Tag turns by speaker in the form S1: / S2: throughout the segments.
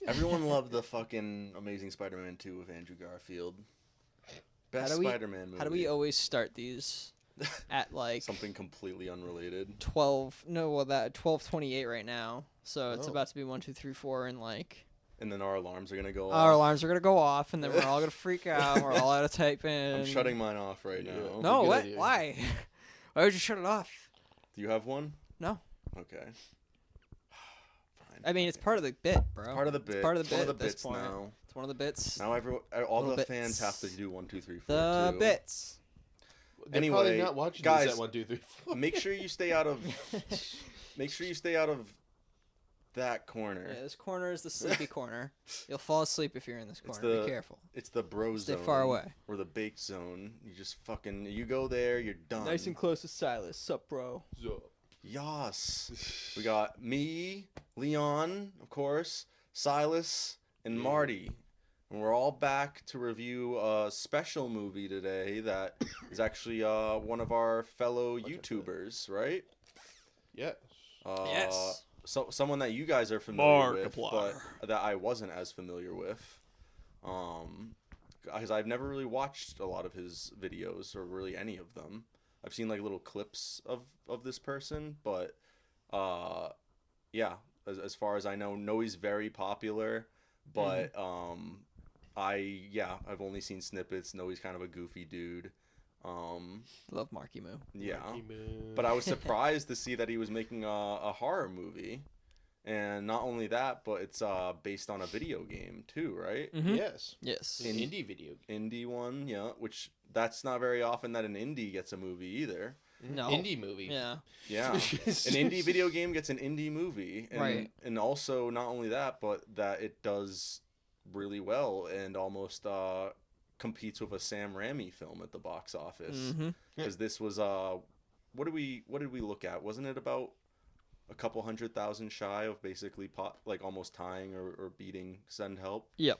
S1: Everyone loved the fucking Amazing Spider-Man 2 with Andrew Garfield. Best Spider-Man movie.
S2: How do we always start these at like
S1: something completely unrelated?
S2: 12:28 right now. So it's about to be 1, 2, 3, 4, and like.
S1: And then our alarms are gonna go off.
S2: Our alarms are gonna go off, and then we're all gonna freak out. We're all out of type in.
S1: I'm shutting mine off right now.
S2: No, what? Why? Why would you shut it off?
S1: Do you have one?
S2: No.
S1: Okay.
S2: I mean, it's part of the bit, bro.
S1: Part of the bit.
S2: It's part of the bit
S1: at
S2: this
S1: bits
S2: point.
S1: now.
S2: It's one of the bits.
S1: Now all the fans have to do 1, 2, 3, 4.
S2: The
S1: too.
S2: bits.
S3: They're
S1: Anyway,
S3: probably not watching
S1: guys,
S3: this at 1, 2, 3, 4.
S1: make sure you stay out of. Make sure you stay out of that corner.
S2: Yeah, this corner is the sleepy corner. You'll fall asleep if you're in this corner. Be careful.
S1: It's the bro zone.
S2: Stay far away.
S1: Or the bake zone. You just you go there, you're done.
S2: Nice and close to Silas. Sup, bro?
S1: Yas. We got me, Leon, of course, Silas, and Marty. And we're all back to review a special movie today that is actually one of our fellow YouTubers, right?
S3: Yes.
S2: Yes.
S1: So someone that you guys are familiar with, but that I wasn't as familiar with. Because I've never really watched a lot of his videos, or really any of them. I've seen like little clips of this person, but yeah, as far as I know he's very popular, but I've only seen snippets, know he's kind of a goofy dude.
S2: Love Marky Moo.
S1: Yeah. But I was surprised to see that he was making a horror movie. And not only that, but it's based on a video game too, right?
S2: Mm-hmm.
S3: Yes.
S2: Yes.
S3: An indie video game.
S1: Indie one, yeah. Which that's not very often that an indie gets a movie either.
S2: No.
S3: Indie movie.
S2: Yeah.
S1: Yeah. An indie video game gets an indie movie. And,
S2: right.
S1: And also not only that, but that it does really well and almost competes with a Sam Raimi film at the box office. Because this was what did we look at? Wasn't it about a couple 100,000 shy of basically like almost tying or beating Send Help?
S2: Yep.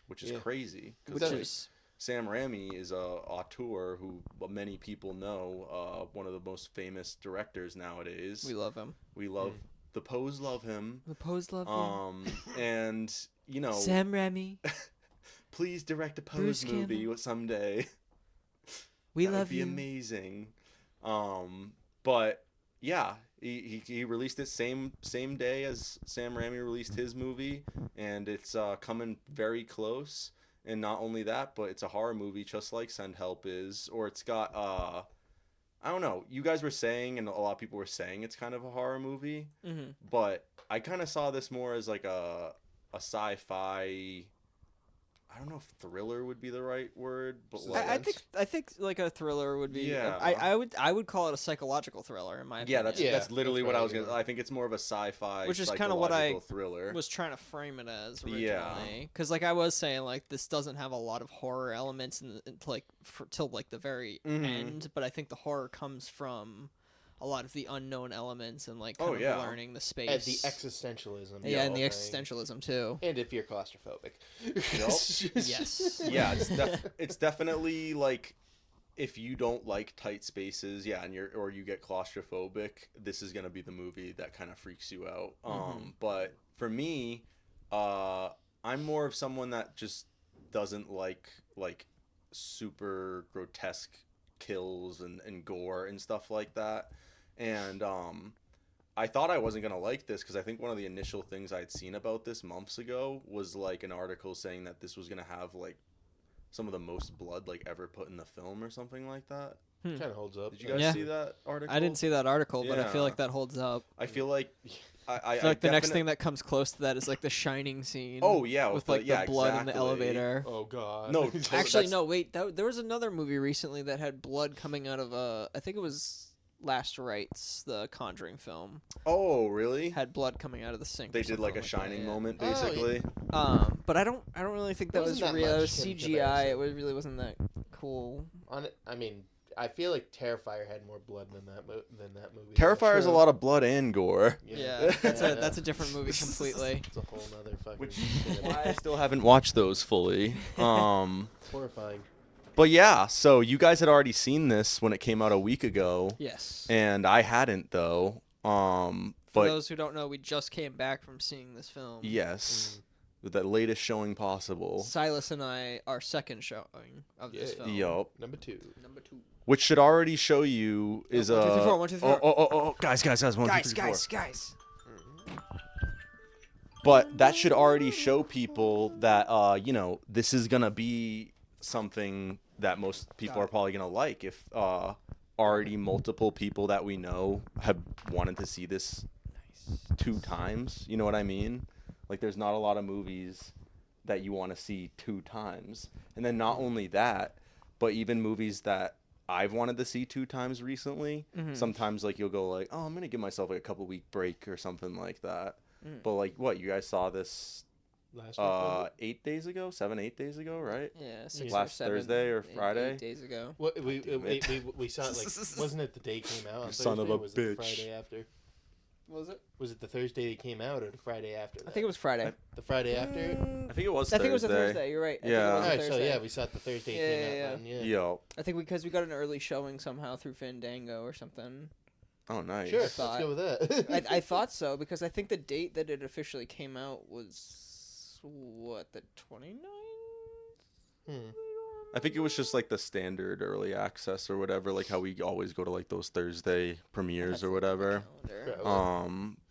S1: Which is crazy.
S2: Which is
S1: Sam Raimi is a auteur who many people know, one of the most famous directors nowadays.
S2: We love him.
S1: We love the Pose love him.
S2: The Pose love him.
S1: And you know,
S2: Sam Raimi.
S1: Please direct a Pose movie someday.
S2: We
S1: that
S2: love
S1: would be
S2: you.
S1: Amazing. But yeah, he released it same day as Sam Raimi released his movie, and it's coming very close. And not only that, but it's a horror movie just like Send Help is, or it's got I don't know. You guys were saying, and a lot of people were saying, it's kind of a horror movie, but I kind of saw this more as like a sci-fi. I don't know if thriller would be the right word, but like,
S2: I think like a thriller would be.
S1: Yeah.
S2: I would call it a psychological thriller in my opinion.
S1: That's literally what I was gonna. I think it's more of a sci-fi,
S2: which is kind of what I
S1: thriller
S2: was trying to frame it as originally. Because like I was saying, like this doesn't have a lot of horror elements till like the very end, but I think the horror comes from a lot of the unknown elements and like kind of learning the space.
S3: And the existentialism.
S2: Yeah, and the existentialism too.
S3: And if you're claustrophobic.
S2: Yes.
S1: Yeah, it's definitely like if you don't like tight spaces, and you get claustrophobic, this is gonna be the movie that kind of freaks you out. But for me, I'm more of someone that just doesn't like super grotesque kills and gore and stuff like that. And I thought I wasn't going to like this because I think one of the initial things I'd seen about this months ago was like an article saying that this was going to have like some of the most blood like ever put in the film or something like that.
S3: Kind of holds up.
S1: Did you guys see that article?
S2: I didn't see that article, but I feel like that holds up.
S1: I feel like I
S2: feel like the next thing that comes close to that is like the Shining scene.
S1: Oh yeah,
S2: with like the blood in the elevator.
S3: Oh god.
S1: No,
S2: actually no. Wait, there was another movie recently that had blood coming out of I think it was Last Rites, the Conjuring film.
S1: Oh really?
S2: Had blood coming out of the sink.
S1: They did like a Shining moment basically.
S2: But I don't really think that was real. It was CGI. It really wasn't that cool.
S3: I mean, I feel like Terrifier had more blood than that movie.
S1: Terrifier is a lot of blood and gore.
S2: Yeah, that's a different movie completely.
S3: It's a whole nother fucking.
S1: Which why I still haven't watched those fully.
S3: Horrifying.
S1: But yeah, so you guys had already seen this when it came out a week ago.
S2: Yes.
S1: And I hadn't though.
S2: For those who don't know, we just came back from seeing this film.
S1: Yes. the latest showing possible.
S2: Silas and I, our second showing of this film.
S1: Yup.
S3: Number two.
S1: Which should already show you is
S2: 1, 2, 3, 4, 1, 2, 3, 4.
S1: Oh, guys, 1, 2, 3, 4.
S2: Guys.
S1: But that should already show people that this is gonna be something that most people are probably gonna like. If already multiple people that we know have wanted to see this 2 times, you know what I mean? Like, there's not a lot of movies that you want to see 2 times. And then not only that, but even movies that I've wanted to see 2 times recently. Sometimes, like, you'll go like, oh, I'm gonna give myself like a couple week break or something like that. But like, what, you guys saw this
S3: Last week,
S1: 8 days ago, 8 days ago, right?
S2: Yeah, 6
S1: Last
S2: or 7,
S1: Thursday or Friday?
S2: 8 days ago.
S3: What, we saw it, like, wasn't it the day it came out on
S1: Son
S3: Thursday,
S1: of a
S3: or was it
S1: bitch.
S3: the Friday after?
S2: What was it?
S3: Was it the Thursday it came out or the Friday after that?
S2: I think it was Friday.
S3: The Friday after?
S1: I think it was
S2: I
S1: Thursday.
S2: think it was a Thursday. You're right. I think it
S1: Yeah.
S2: was a
S3: Alright, so
S2: Thursday.
S3: yeah, we saw it the Thursday it came out. Then,
S1: Yo.
S2: I think because we got an early showing somehow through Fandango or something.
S1: Oh, nice.
S3: Sure, let's go with that.
S2: I thought so because I think the date that it officially came out was the 29th.
S1: I think it was just like the standard early access or whatever, like how we always go to like those Thursday premieres or whatever.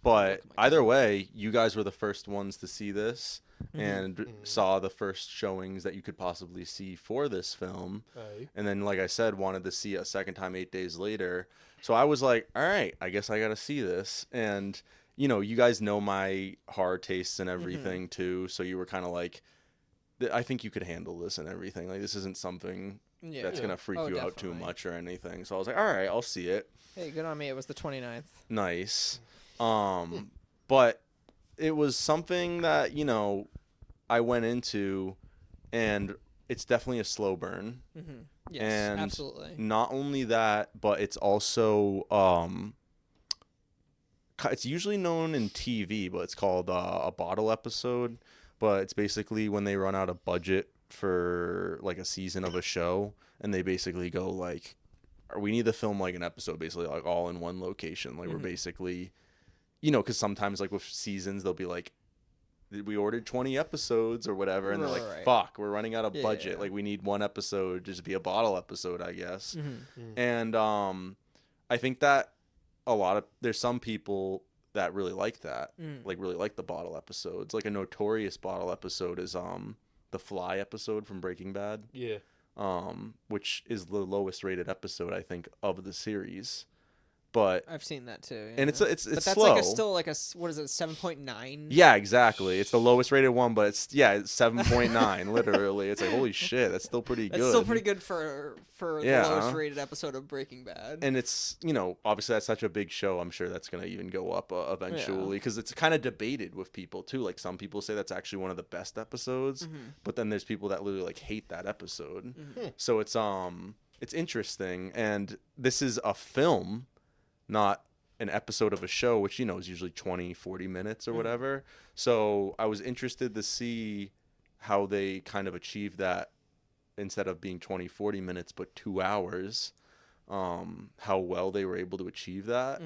S1: But either way, you guys were the first ones to see this and saw the first showings that you could possibly see for this film. And then, like I said, wanted to see it a second time 8 days later. So I was like, all right, I guess I got to see this. And, you guys know my horror tastes and everything too. So you were kind of like, I think you could handle this and everything. Like, this isn't something that's going to freak you out too much or anything. So I was like, all right, I'll see it.
S2: Hey, good on me. It was the 29th.
S1: Nice. But it was something that, I went into, and it's definitely a slow burn.
S2: Yes,
S1: and
S2: absolutely.
S1: Not only that, but it's also, it's usually known in TV, but it's called a bottle episode. But it's basically when they run out of budget for like a season of a show, and they basically go like, we need to film like an episode basically like all in one location. Like we're basically, because sometimes like with seasons they'll be like, we ordered 20 episodes or whatever, and they're like, fuck, we're running out of budget. Like we need one episode just to be a bottle episode, I guess. And I think that there's some people that really like that, like really like the bottle episodes. Like a notorious bottle episode is the Fly episode from Breaking Bad.
S3: Yeah.
S1: Which is the lowest rated episode I think of the series. But
S2: I've seen that too. Yeah.
S1: And it's
S2: but that's
S1: slow.
S2: like still like a what is it, 7.9?
S1: Yeah, exactly. It's the lowest rated one, but it's 7.9 literally. It's like, holy shit, that's still pretty good.
S2: That's still pretty good for the lowest rated episode of Breaking Bad.
S1: And it's, obviously that's such a big show. I'm sure that's going to even go up eventually, because it's kind of debated with people too. Like some people say that's actually one of the best episodes, but then there's people that literally like hate that episode. So it's interesting, and this is a film, not an episode of a show, which, is usually 20, 40 minutes or whatever. So I was interested to see how they kind of achieved that instead of being 20, 40 minutes, but 2 hours, how well they were able to achieve that.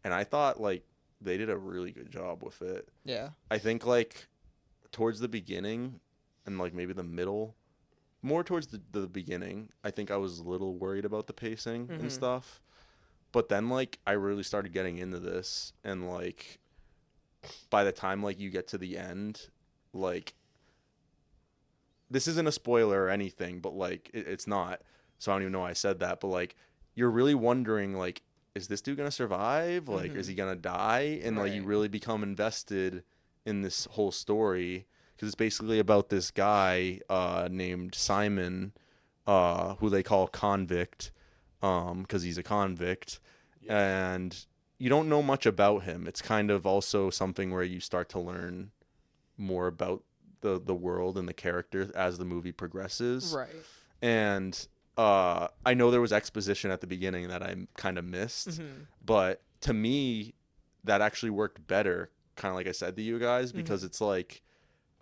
S1: And I thought, like, they did a really good job with it.
S2: Yeah.
S1: I think, like, towards the beginning and, like, maybe the middle, more towards the beginning, I think I was a little worried about the pacing and stuff. But then, like, I really started getting into this, and, like, by the time, like, you get to the end, like, this isn't a spoiler or anything, but, like, it's not, so I don't even know why I said that, but, like, you're really wondering, like, is this dude gonna survive? Like, is he gonna die? And, like, you really become invested in this whole story, because it's basically about this guy named Simon, who they call Convict, because he's a convict, and you don't know much about him. It's kind of also something where you start to learn more about the world and the characters as the movie progresses.
S2: Right.
S1: And I know there was exposition at the beginning that I kind of missed, but to me, that actually worked better, kind of like I said to you guys, because it's like,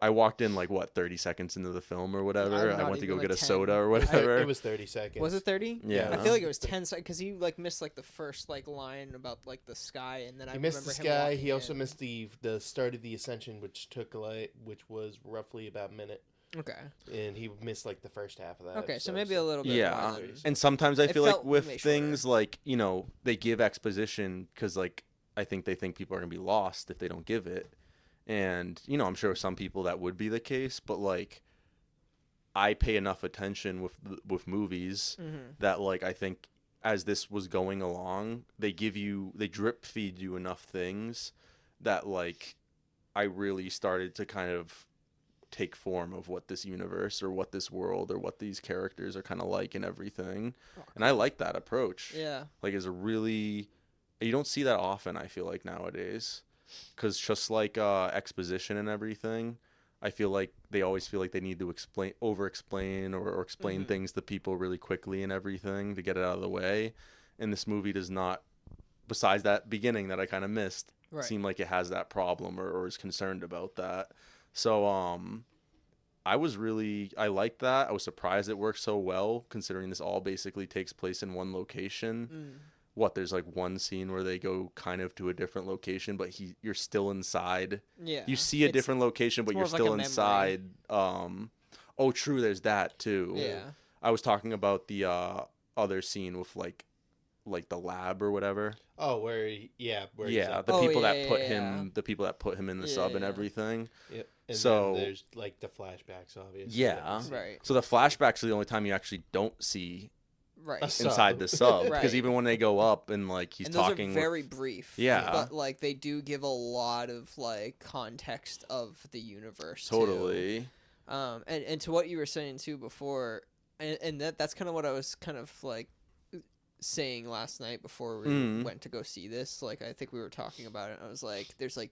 S1: I walked in like what 30 seconds into the film or whatever. I went to go get a
S2: 10.
S1: soda or whatever.
S3: It was 30 seconds.
S2: Was it 30?
S1: Yeah.
S2: I feel like it was 10 seconds because he like missed like the first like line about like the sky, and then I
S3: missed the
S2: remember him
S3: sky.
S2: walking
S3: He also
S2: in.
S3: missed the start of the ascension, which was roughly about a minute.
S2: Okay.
S3: And he missed like the first half of that.
S2: Okay, so maybe a little bit.
S1: Yeah,
S2: More than...
S1: and sometimes I
S2: It
S1: feel like
S2: felt
S1: with
S2: way
S1: things
S2: shorter.
S1: like they give exposition because like I think they think people are gonna be lost if they don't give it, and I'm sure some people that would be the case, but like I pay enough attention with movies that like I think as this was going along, they drip feed you enough things that like I really started to kind of take form of what this universe or what this world or what these characters are kind of like and everything. And I like that approach.
S2: Yeah.
S1: Like you don't see that often, I feel like, nowadays, because just like exposition and everything, I feel like they always feel like they need to over explain or explain things to people really quickly and everything to get it out of the way. And this movie does not, besides that beginning that I kind of missed, seem like it has that problem or is concerned about that. So I liked that. I was surprised it worked so well, considering this all basically takes place in one location. There's like one scene where they go kind of to a different location, but you're still inside.
S2: Yeah.
S1: You see a different location, but you're still inside. Oh, true. There's that too.
S2: Yeah.
S1: I was talking about the other scene with like the lab or whatever.
S3: Oh, the
S1: people that put him in the sub and everything.
S3: Yep. And
S1: so
S3: then there's like the flashbacks, obviously.
S1: Yeah.
S2: Right.
S1: So the flashbacks are the only time you actually don't see inside the sub, because even when they go up and like he's talking,
S2: those are very brief.
S1: Yeah.
S2: But like they do give a lot of like context of the universe.
S1: Totally.
S2: Too. And to what you were saying too before, and that's kind of what I was kind of like saying last night before we went to go see this. Like I think we were talking about it. I was like, there's like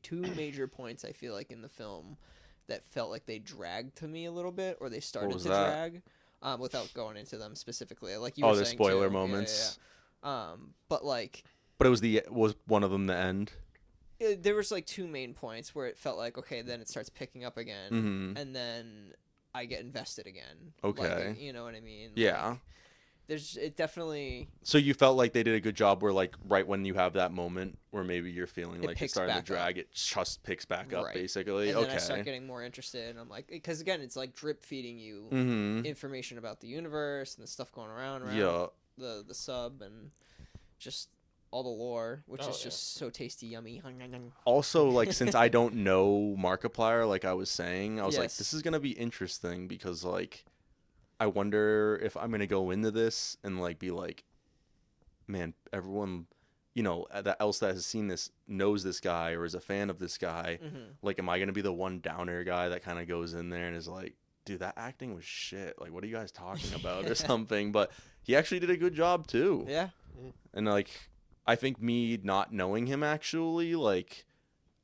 S2: two major points I feel like in the film that felt like they dragged to me a little bit, or they started to drag. Without going into them specifically, like you were saying,
S1: the spoiler
S2: too.
S1: moments.
S2: Yeah. But
S1: it was one of them the end.
S2: There was like two main points where it felt like, okay, then it starts picking up again, and then I get invested again.
S1: Okay,
S2: like, you know what I mean?
S1: Yeah.
S2: Like, it definitely.
S1: So you felt like they did a good job where like right when you have that moment where maybe you're feeling like it's starting to drag, it just picks back up basically.
S2: And then I start getting more interested, and I'm like, because again, it's like drip feeding you information about the universe and the stuff going around the sub and just all the lore, which is just so tasty, yummy.
S1: Also, like since I don't know Markiplier, like I was saying, I was like, this is gonna be interesting because like. I wonder if I'm gonna go into this and like be like, man, everyone, that else that has seen this knows this guy or is a fan of this guy. Like, am I gonna be the one downer guy that kind of goes in there and is like, dude, that acting was shit. Like, what are you guys talking about or something? But he actually did a good job too.
S2: Yeah.
S1: And like, I think me not knowing him actually like.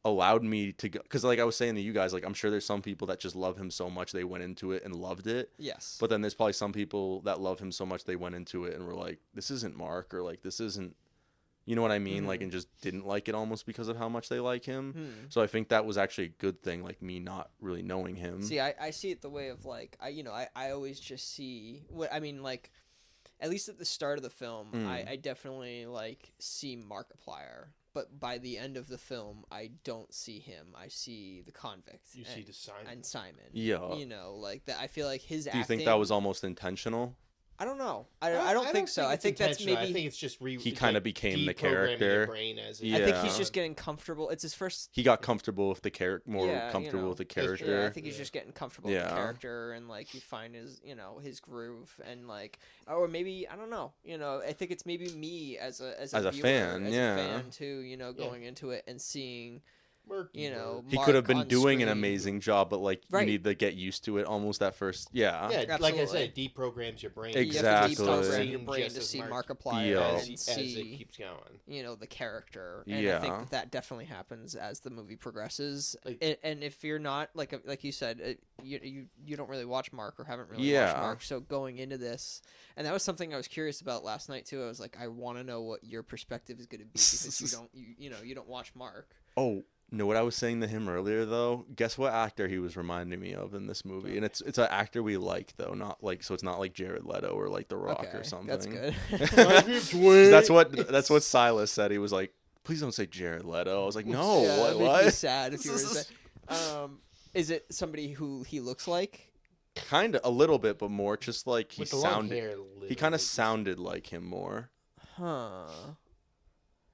S1: Allowed me to go, because like I was saying to you guys, like I'm sure there's some people that just love him so much they went into it and loved it.
S2: Yes.
S1: But then there's probably some people that love him so much they went into it and were like, this isn't Mark, or like this isn't, you know what I mean? Like, and just didn't like it almost because of how much they like him. So I think that was actually a good thing, like me not really knowing him.
S2: See, I see it the way of like I always just see what I mean, like at least at the start of the film, I definitely like see Markiplier. But by the end of the film, I don't see him. I see the convict.
S3: You see the Simon.
S2: And Simon.
S1: Yeah.
S2: Like that. I feel like his acting.
S1: Do you think that was almost intentional?
S2: I don't know. I don't think so. I think that's maybe.
S3: I think it's just
S1: he kind of became the character.
S3: Brain as
S2: I think he's just getting comfortable. It's his first.
S1: He got comfortable with the character, comfortable with the character.
S2: Yeah, I think he's just getting comfortable with the character, and like you find his, his groove, and like, or maybe I don't know. I think it's maybe me as a viewer,
S1: fan,
S2: as a fan too. Going into it and seeing. He
S1: could have been doing an amazing job, but like you need to get used to it almost at first. Yeah,
S3: like I said, deprograms your brain.
S1: Exactly.
S2: You have to deprogram your brain to see Markiplier and see
S3: as it keeps going.
S2: The character. And I think that definitely happens as the movie progresses. And if you're not like you said, you don't really watch Mark or haven't really watched Mark, so going into this, and that was something I was curious about last night too. I was like, I want to know what your perspective is going to be because you don't watch Mark.
S1: Oh. know what I was saying to him earlier though? Guess what actor he was reminding me of in this movie? And it's an actor we like though, not like so it's not like Jared Leto or like The Rock or something.
S2: That's good.
S1: that's what Silas said. He was like, "Please don't say Jared Leto." I was like, "No,
S2: yeah,
S1: what?"
S2: It'd make me sad if you were to say. Is it somebody who he looks like?
S1: Kind of a little bit, but more just like he
S3: sounded.
S1: He kind of sounded like him more.
S2: Huh.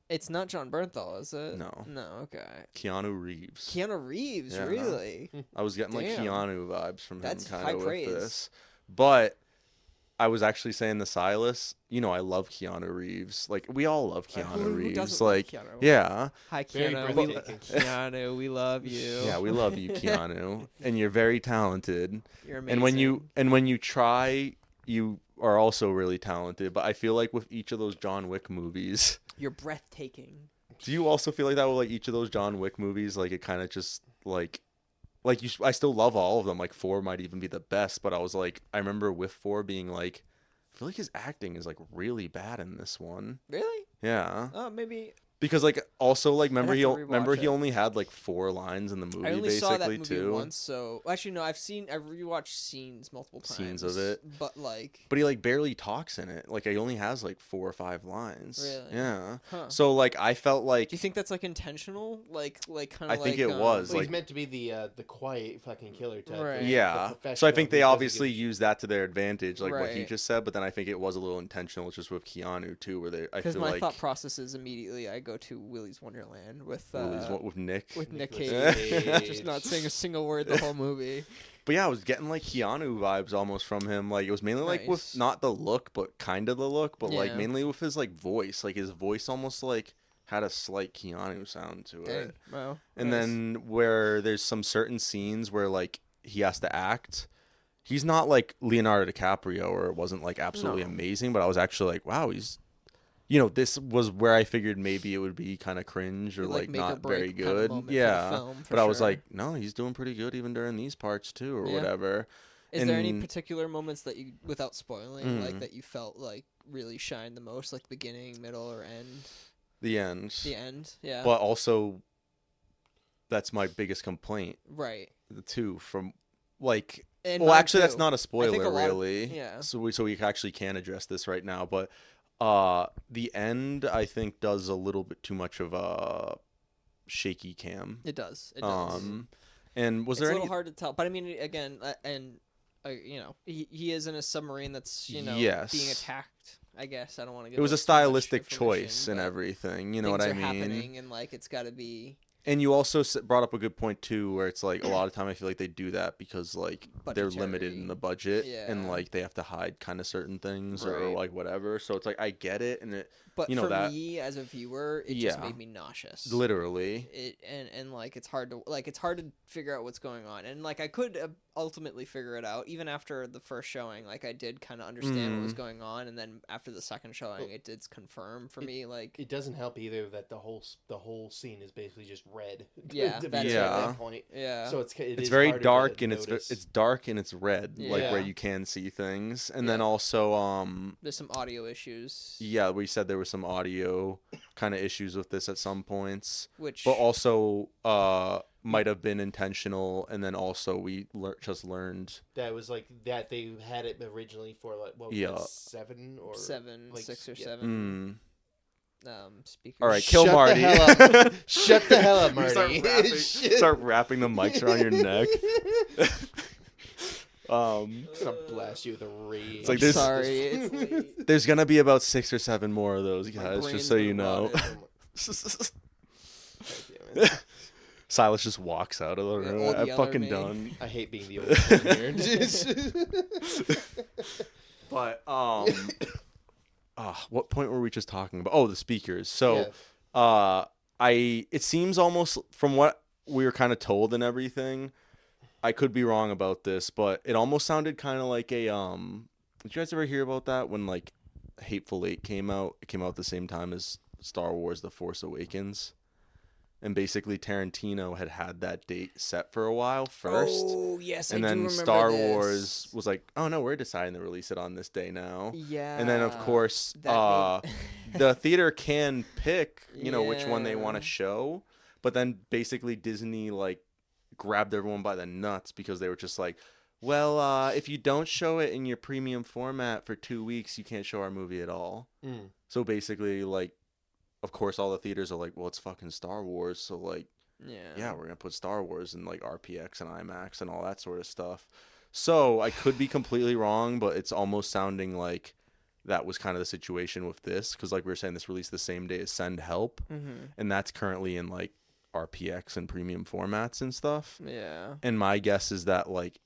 S2: It's not John Bernthal, is it?
S1: No.
S2: No, okay.
S1: Keanu Reeves.
S2: Keanu Reeves, really?
S1: I was getting like Keanu vibes from him
S2: That's
S1: kind
S2: high
S1: of with
S2: praise.
S1: this. But I was actually saying to Silas, you know, I love Keanu Reeves. Like we all love Keanu Reeves.
S2: Doesn't
S1: like
S2: love Keanu?
S1: yeah.
S2: Hi
S3: Very
S2: Keanu.
S3: breathtaking.
S2: Keanu, we love you.
S1: Yeah, we love you, Keanu. And you're very talented.
S2: You're amazing.
S1: And when you try, you are also really talented. But I feel like with each of those John Wick movies,
S2: you're breathtaking.
S1: do you also feel like that with like each of those John Wick movies? Like it kind of just like you. I still love all of them. Like 4 might even be the best. But I was like, I remember with 4 being like, I feel like his acting is like really bad in this one.
S2: Really?
S1: Yeah.
S2: Oh, maybe.
S1: Because like also like remember
S2: have to
S1: he only had like 4 lines in the movie
S2: I only
S1: basically
S2: saw that movie
S1: too.
S2: once, so actually no, I've rewatched scenes multiple times.
S1: Scenes of it.
S2: But like
S1: But he like barely talks in it. Like he only has like 4 or 5 lines.
S2: Really?
S1: Yeah.
S2: Huh.
S1: So like I felt like
S2: Do you think that's like intentional? Like kind of
S1: I think it was.
S3: Well,
S1: like
S3: he's meant to be the quiet fucking killer type.
S2: Right.
S1: yeah.
S3: The
S1: So I think they
S3: professional who
S1: obviously
S3: doesn't
S1: used that to their advantage, like what he
S2: Right.
S1: just said. But then I think it was a little intentional, just with Keanu too, where they I
S2: because
S1: feel
S2: my
S1: like
S2: thought process is immediately I go to Willy's Wonderland with
S1: with Nick.
S2: Nick
S3: Nicolas
S2: Cage,
S3: Cage.
S2: just not saying a single word the whole movie.
S1: But yeah, I was getting like Keanu vibes almost from him. Like it was mainly like with
S2: Nice.
S1: not the look, but kind of the look, but like
S2: Yeah.
S1: mainly with his like voice. Like his voice almost like had a slight Keanu sound to
S2: Dang,
S1: it.
S2: wow.
S1: And
S2: nice.
S1: then where there's some certain scenes where like he has to act. He's not like Leonardo DiCaprio, or it wasn't like absolutely
S2: No.
S1: amazing, but I was actually like, wow, he's. You know, this was where I figured maybe it would be kind of cringe or like
S2: make or
S1: not
S2: break
S1: very
S2: kind of
S1: good.
S2: moment for the
S1: Yeah,
S2: film, for
S1: but I was
S2: sure.
S1: like, no, he's doing pretty good even during these parts too, or
S2: Yeah.
S1: whatever.
S2: Is there any
S1: and-
S2: particular moments that you, without spoiling, like
S1: Mm.
S2: that you felt like really shined the most, like beginning, middle, or end?
S1: The end.
S2: The end, yeah.
S1: But also, that's my biggest complaint
S2: Right.
S1: too. From like,
S2: And
S1: well,
S2: mine
S1: actually, that's
S2: too.
S1: not a
S2: a
S1: spoiler,
S2: lot of-
S1: really.
S2: yeah.
S1: So we actually can address this right now, but the end I think does a little bit too much of a shaky cam.
S2: It does. It does.
S1: And was
S2: It's
S1: there
S2: a
S1: any?
S2: little hard to tell, but I mean, again, you know, he is in a submarine that's being
S1: Yes.
S2: attacked. I guess I don't want to get.
S1: It was a
S2: too much
S1: stylistic
S2: information,
S1: choice and
S2: but
S1: everything. You know
S2: things
S1: what I
S2: are
S1: mean?
S2: happening, and like it's got to be
S1: And you also brought up a good point too, where it's like a lot of time I feel like they do that because like they're limited in
S2: Budgetary.
S1: the budget and
S2: Yeah.
S1: like they have to hide kind of certain things or
S2: Right.
S1: like whatever. So it's like I get it, and it
S2: But
S1: you know
S2: for
S1: that
S2: me as a viewer, it just
S1: Yeah.
S2: made me nauseous.
S1: literally.
S2: It and like it's hard to figure out what's going on, and like I could ultimately figure it out even after the first showing. Like I did kind of understand what was going on, and then after the second showing, it did confirm for me. Like
S3: It doesn't help either that the whole scene is basically just red.
S2: Yeah,
S3: to be
S2: that's
S3: at
S1: Yeah.
S3: that point.
S2: yeah,
S3: So it's
S1: It's
S3: is
S1: very
S3: harder to
S1: dark and
S3: notice.
S1: it's dark and it's red, like where
S2: Yeah.
S1: you can see things. And then
S2: Yeah.
S1: also
S2: there's some audio issues,
S1: yeah, we said there was some audio kind of issues with this at some points.
S2: which
S1: But also might have been intentional, and then also we just learned
S3: that was like that they had it originally for like what was
S1: Yeah.
S3: it, 7 or
S2: seven,
S3: like,
S2: 6 or
S3: yeah.
S2: 7
S1: mm.
S2: speakers.
S1: All right, kill
S3: Shut
S1: Marty.
S3: The hell up. Shut the hell up,
S1: You
S3: Marty.
S1: start wrapping the mics around your neck.
S3: I'm gonna blast you with a rage.
S1: It's like
S2: I'm
S1: this-
S2: sorry, it's late.
S1: There's gonna be about 6 or 7 more of those,
S2: My
S1: guys,
S2: brain's
S1: just so you
S2: been
S1: know.
S2: rotted.
S3: God damn it.
S1: Silas just walks out of the
S2: Yeah,
S1: room.
S2: old
S1: I'm
S2: Yeller
S1: fucking
S2: me.
S1: done.
S3: I hate being the old one here.
S1: But what point were we just talking about? Oh, the speakers. So it seems almost from what we were kind of told and everything, I could be wrong about this, but it almost sounded kind of like a did you guys ever hear about that when like Hateful Eight came out? It came out at the same time as Star Wars The Force Awakens. And basically Tarantino had that date set for a while first.
S2: Oh yes,
S1: And
S2: I do
S1: then
S2: remember
S1: Star
S2: this.
S1: Wars was like, oh no, we're deciding to release it on this day now.
S2: Yeah.
S1: And then of course,
S2: that made-
S1: the theater can pick, which one they want
S2: Yeah.
S1: to show. But then basically Disney like grabbed everyone by the nuts because they were just like, well, if you don't show it in your premium format for 2 weeks, you can't show our movie at all. So basically, like, of course, all the theaters are like, well, it's fucking Star Wars, so like, yeah, we're gonna put Star Wars in like RPX and IMAX and all that sort of stuff. So I could be completely wrong, but it's almost sounding like that was kind of the situation with this, because like we were saying, this released the same day as Send Help, and that's currently in like RPX and premium formats and stuff.
S2: Yeah.
S1: And my guess is that like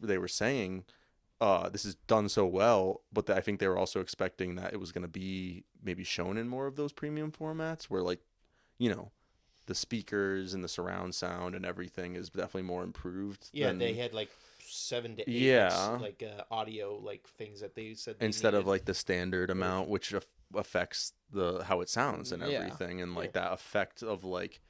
S1: they were saying, this is done so well, but I think they were also expecting that it was going to be maybe shown in more of those premium formats where, like, you know, the speakers and the surround sound and everything is definitely more improved.
S3: Yeah, they had like 7 to 8 like audio like things that they said they
S1: instead
S3: needed.
S1: of like the standard amount, which affects how it sounds and everything, and like that effect of like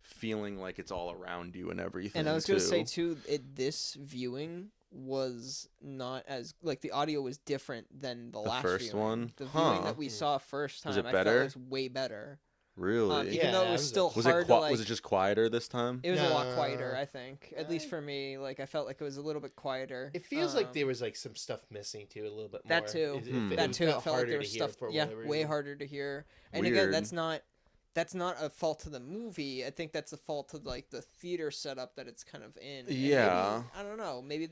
S1: feeling like it's all around you and everything.
S2: And I was gonna say too, this viewing was not as like the audio was different than the last
S1: first
S2: viewing.
S1: one.
S2: The viewing that we saw first time,
S1: Was it
S2: I
S1: better?
S2: felt was way better.
S1: Really?
S2: Even though it was still
S1: was
S2: hard to like.
S1: Was it just quieter this time?
S2: It was a lot quieter, I think. At least for me, like I felt like it was a little bit quieter.
S3: It feels like there was like some stuff missing too, a little bit more.
S2: That too. That too. It felt like there was stuff. Yeah, way harder to hear. And again, that's not a fault of the movie. I think that's a fault of like the theater setup that it's kind of in. And
S1: yeah.
S2: maybe, I don't know. Maybe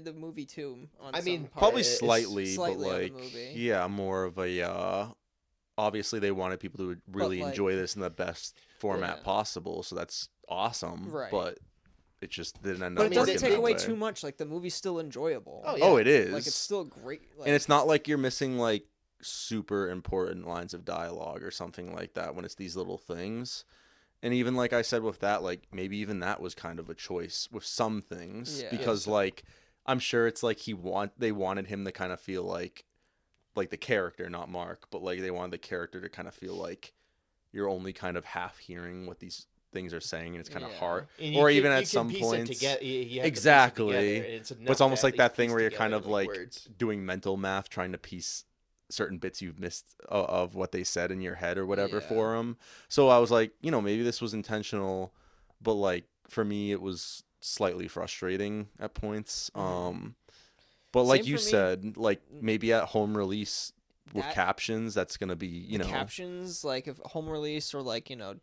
S2: the movie too.
S3: I mean,
S1: probably slightly, but like
S2: on the movie.
S1: yeah, more of a. Obviously, they wanted people to really enjoy this in the best format possible, so that's awesome.
S2: Right.
S1: But it just didn't end
S2: up.
S1: But
S2: it doesn't take away too much. Like the movie's still enjoyable.
S3: Oh, yeah.
S1: Oh, it is.
S2: Like it's still great. Like,
S1: and it's not like you're missing like super important lines of dialogue or something like that when it's these little things. And even like I said with that, like maybe even that was kind of a choice with some things because like I'm sure it's like they wanted him to kind of feel like the character, not Mark, but like they wanted the character to kind of feel like you're only kind of half hearing what these things are saying, and it's kind of hard. Or even at some points, exactly. But it's almost like that thing where you're kind of like doing mental math, trying to piece certain bits you've missed of what they said in your head or whatever for them. So I was like, you know, maybe this was intentional, but like for me, it was slightly frustrating at points. But like you said, like maybe at home release with captions, that's gonna be you know
S2: captions like if home release or like you know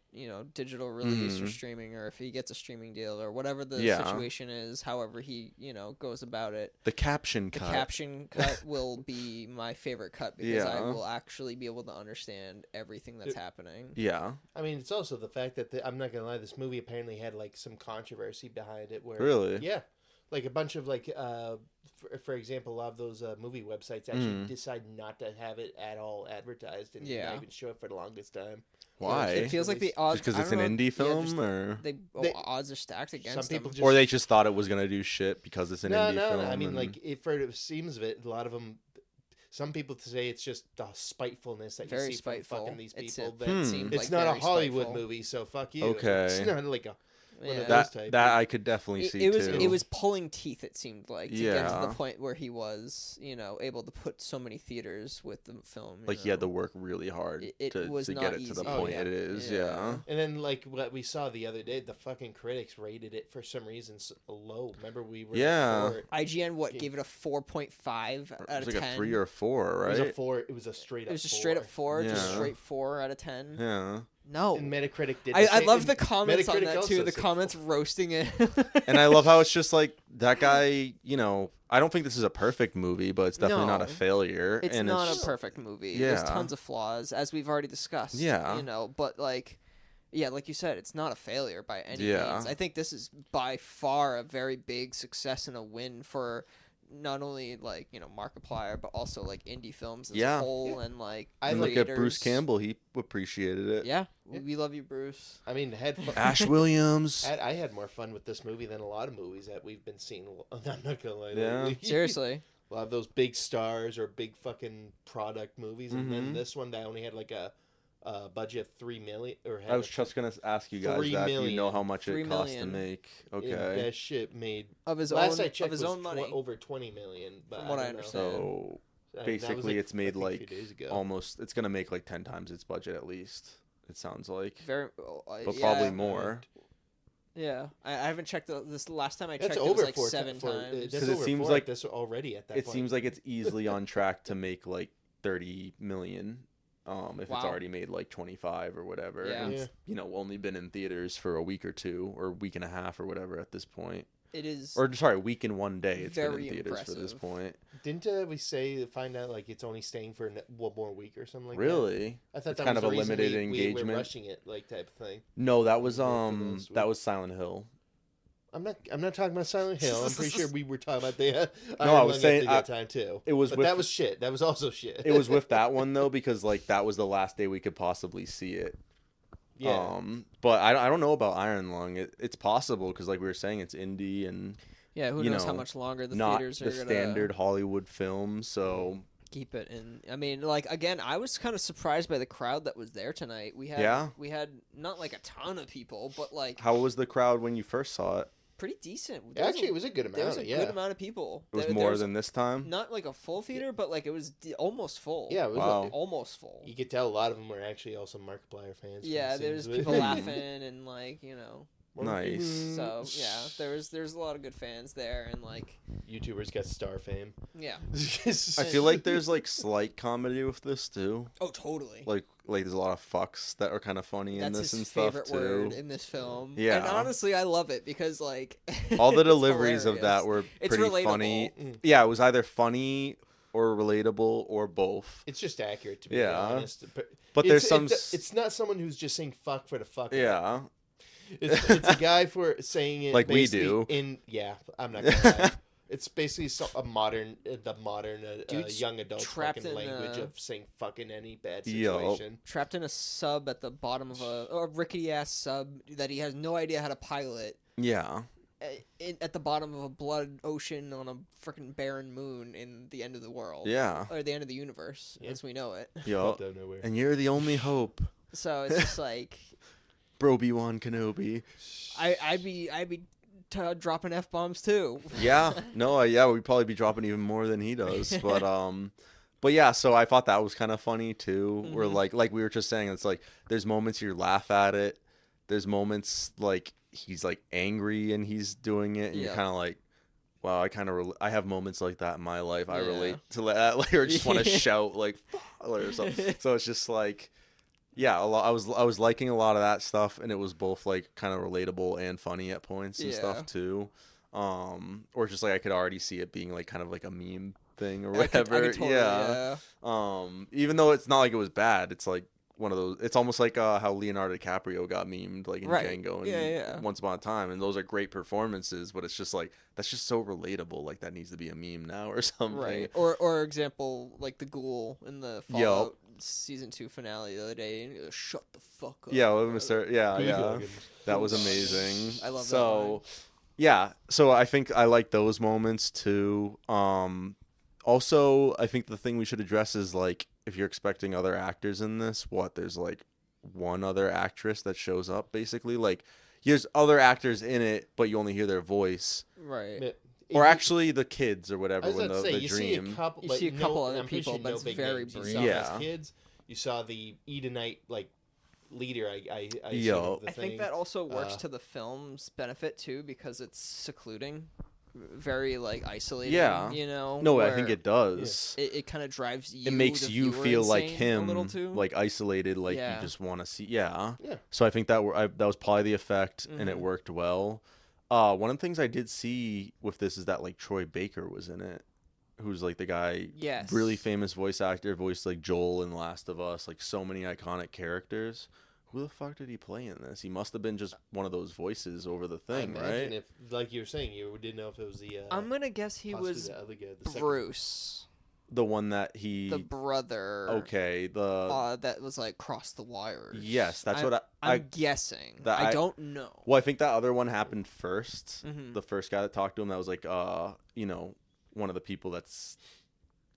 S2: digital release or streaming, or if he gets a streaming deal or whatever the situation is, however he goes about it.
S1: The caption
S2: cut will be my favorite cut because I will actually be able to understand everything that's happening.
S1: Yeah,
S3: I mean it's also the fact that I'm not gonna lie, this movie apparently had like some controversy behind it. Where
S1: really,
S3: like a bunch of like for example, a lot of those movie websites actually decide not to have it at all advertised and not even show it for the longest time.
S1: Why?
S2: It feels like the odds
S1: because it's an indie film, or
S2: odds are stacked against
S3: some people
S2: them.
S1: Or they just thought it was gonna do shit because it's an indie film.
S3: No. I mean, like for the seams of it, a lot of them. Some people say it's just the spitefulness that
S2: very
S3: you see
S2: spiteful.
S3: from fucking these people.
S2: It's
S3: not a Hollywood movie, so fuck you.
S1: Okay.
S3: It's not like a.
S1: That I could definitely see too.
S2: It was pulling teeth. It seemed like to get to the point where he was, able to put so many theaters with the film.
S1: Like he had to work really hard to get it to the point it is. Yeah.
S3: And then like what we saw the other day, the fucking critics rated it for some reason low. Remember we were
S2: IGN gave it a 4.5 out of 10.
S1: Like a 3 or a 4, right?
S3: It was a 4. It was a straight up.
S2: It was a straight up 4, just straight 4 out of 10.
S1: Yeah.
S2: No.
S3: And Metacritic did.
S2: I love the comments on that too. The
S3: said
S2: comments roasting it.
S1: And I love how it's just like that guy. I don't think this is a perfect movie, but it's definitely not a failure.
S2: It's not a perfect movie.
S1: Yeah.
S2: There's tons of flaws, as we've already discussed.
S1: Yeah.
S2: But like you said, it's not a failure by any means. I think this is by far a very big success and a win for not only like Markiplier, but also like indie films as a whole, and like
S1: I look at Bruce Campbell, he appreciated it.
S2: Yeah, we love you, Bruce.
S3: I mean,
S1: Ash Williams.
S3: I had more fun with this movie than a lot of movies that we've been seeing. I'm not gonna lie.
S1: Yeah,
S2: seriously.
S3: A lot of those big stars or big fucking product movies, and then this one that only had like a budget of $3 million.
S1: I was just gonna ask you guys that. Do you know how much it cost to make? Okay,
S3: that shit made
S2: of his
S3: last
S2: own
S3: I checked
S2: of his own money
S3: over $20 million. But
S2: from what I understand.
S1: So basically, it's made like almost. It's gonna make like 10 times its budget at least. It sounds like.
S2: Very,
S1: but probably more.
S2: Yeah, I haven't checked this. Last time I checked,
S3: That's
S2: it was like
S3: over
S2: 7 times.
S3: Because
S1: it seems like
S3: this already at that
S1: it
S3: point.
S1: seems like it's easily on track to make like 30 million. If it's already made like 25 or whatever.
S2: Yeah.
S1: And it's, only been in theaters for a week or two or a week and a half or whatever at this point.
S2: It is.
S1: Or sorry, a week and one day. It's been in
S2: very
S1: theaters
S2: impressive.
S1: for this point.
S3: Didn't we find out like it's only staying for one more week or something like that?
S1: Really?
S3: I thought
S1: it's
S3: that
S1: kind
S3: was
S1: of
S3: the
S1: a
S3: reason
S1: limited
S3: we
S1: engagement.
S3: were rushing it, like type of thing.
S1: No, that was
S3: that
S1: was Silent Hill.
S3: I'm not talking about Silent Hill. I'm pretty sure we were talking about the
S1: I was saying
S3: at that time too.
S1: It was,
S3: but that was shit. That was also shit.
S1: It was with that one though, because like that was the last day we could possibly see it.
S3: Yeah.
S1: But I don't know about Iron Lung. It's possible because like we were saying, it's indie and
S2: yeah, who knows how much longer the theaters are
S1: not the standard Hollywood film. So
S2: keep it in. I mean, like again, I was kind of surprised by the crowd that was there tonight. We had not like a ton of people, but like
S1: how was the crowd when you first saw it?
S2: Pretty decent.
S3: Actually, it was a good amount.
S2: There was a good amount of people.
S1: It was more than this time.
S2: Not like a full theater, but like it was almost full.
S3: Yeah, it was
S2: almost full.
S3: You could tell a lot of them were actually also Markiplier fans.
S2: Yeah, there's people laughing and like
S1: Nice.
S2: So yeah, there's a lot of good fans there and like
S3: YouTubers got star fame.
S2: Yeah.
S1: I feel like there's like slight comedy with this too.
S2: Oh, totally.
S1: Like there's a lot of fucks that are kind of funny in this and stuff too.
S2: That's his favorite word in this film.
S1: Yeah.
S2: And honestly, I love it because like
S1: all the deliveries of that were pretty funny. Yeah, it was either funny or relatable or both.
S3: It's just accurate to be honest.
S1: But there's some.
S3: It's not someone who's just saying fuck for the fuck.
S1: Yeah.
S3: It's a guy for saying it
S1: like we do.
S3: I'm not gonna lie. It's basically the modern young adult fucking language of saying fuck in any bad situation.
S2: Trapped in a sub at the bottom of a rickety ass sub that he has no idea how to pilot.
S1: Yeah.
S2: At the bottom of a blood ocean on a freaking barren moon in the end of the world.
S1: Yeah.
S2: Or the end of the universe, as we know it.
S1: Yo. And you're the only hope.
S2: So it's just like.
S1: Obi-Wan Kenobi.
S2: I'd be dropping F-bombs too.
S1: Yeah. No, we'd probably be dropping even more than he does. But yeah, so I thought that was kind of funny too. Mm-hmm. Where like we were just saying, it's like there's moments you laugh at it. There's moments like he's like angry and he's doing it and you're kind of like, wow, I have moments like that in my life. I relate to that, like, or just want to shout like or something. So it's just like, yeah, I was liking a lot of that stuff, and it was both like kind of relatable and funny at points and stuff too. Or just like I could already see it being like kind of like a meme thing or whatever. I could totally, even though it's not like it was bad, it's like one of those. It's almost like how Leonardo DiCaprio got memed like in Django and Once Upon a Time, and those are great performances. But it's just like that's just so relatable. Like that needs to be a meme now or something.
S2: Right. Or example like the ghoul in the Fallout season 2 finale the other day. And he goes, shut the fuck up.
S1: Yeah, Mr. Yeah. That was amazing.
S2: I love that.
S1: So yeah, so I think I like those moments too. Also, I think the thing we should address is like if you're expecting other actors in this, there's like one other actress that shows up basically. Like there's other actors in it, but you only hear their voice.
S2: Right.
S1: Or actually the kids or whatever when the
S3: you
S1: dream.
S2: You see a couple other people, but it's very brief.
S3: Yeah. Kids, you saw the Edenite like leader. I
S2: think that also works to the film's benefit too because it's secluding. Very like isolated, you know.
S1: No, I think it does.
S2: It kind of drives you.
S1: It makes you feel like him,
S2: a little too.
S1: like isolated, like you just want to see. Yeah. So I think that was probably the effect, and it worked well. One of the things I did see with this is that like Troy Baker was in it, who's like the guy, really famous voice actor, voiced like Joel in Last of Us, like so many iconic characters. Who the fuck did he play in this? He must have been just one of those voices over the thing, right?
S3: If, like you were saying, you didn't know if it was the.
S2: I'm gonna guess he was the Bruce.
S1: The one that
S2: the brother.
S1: Okay,
S2: that was like cross the wires.
S1: Yes, that's what
S2: I'm guessing. I don't know.
S1: Well, I think that other one happened first. Mm-hmm. The first guy that talked to him, that was like, one of the people that's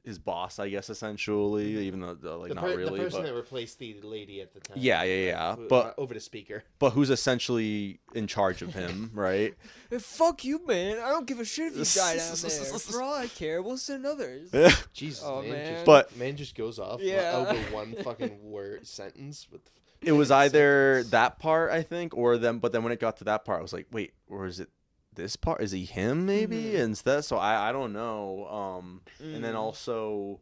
S1: his boss, I guess, essentially, even though not really.
S3: The person that replaced the lady at the time.
S1: Yeah. But
S3: over the speaker.
S1: But who's essentially in charge of him, right?
S2: Hey, fuck you, man! I don't give a shit if you die down there. For all I care, we'll send others.
S3: Jesus,
S2: man.
S3: Man just goes off over one fucking word sentence.
S1: it was either that part, I think, or then. But then when it got to that part, I was like, wait, or is it this part? Is he him maybe instead? So I don't know. And then also,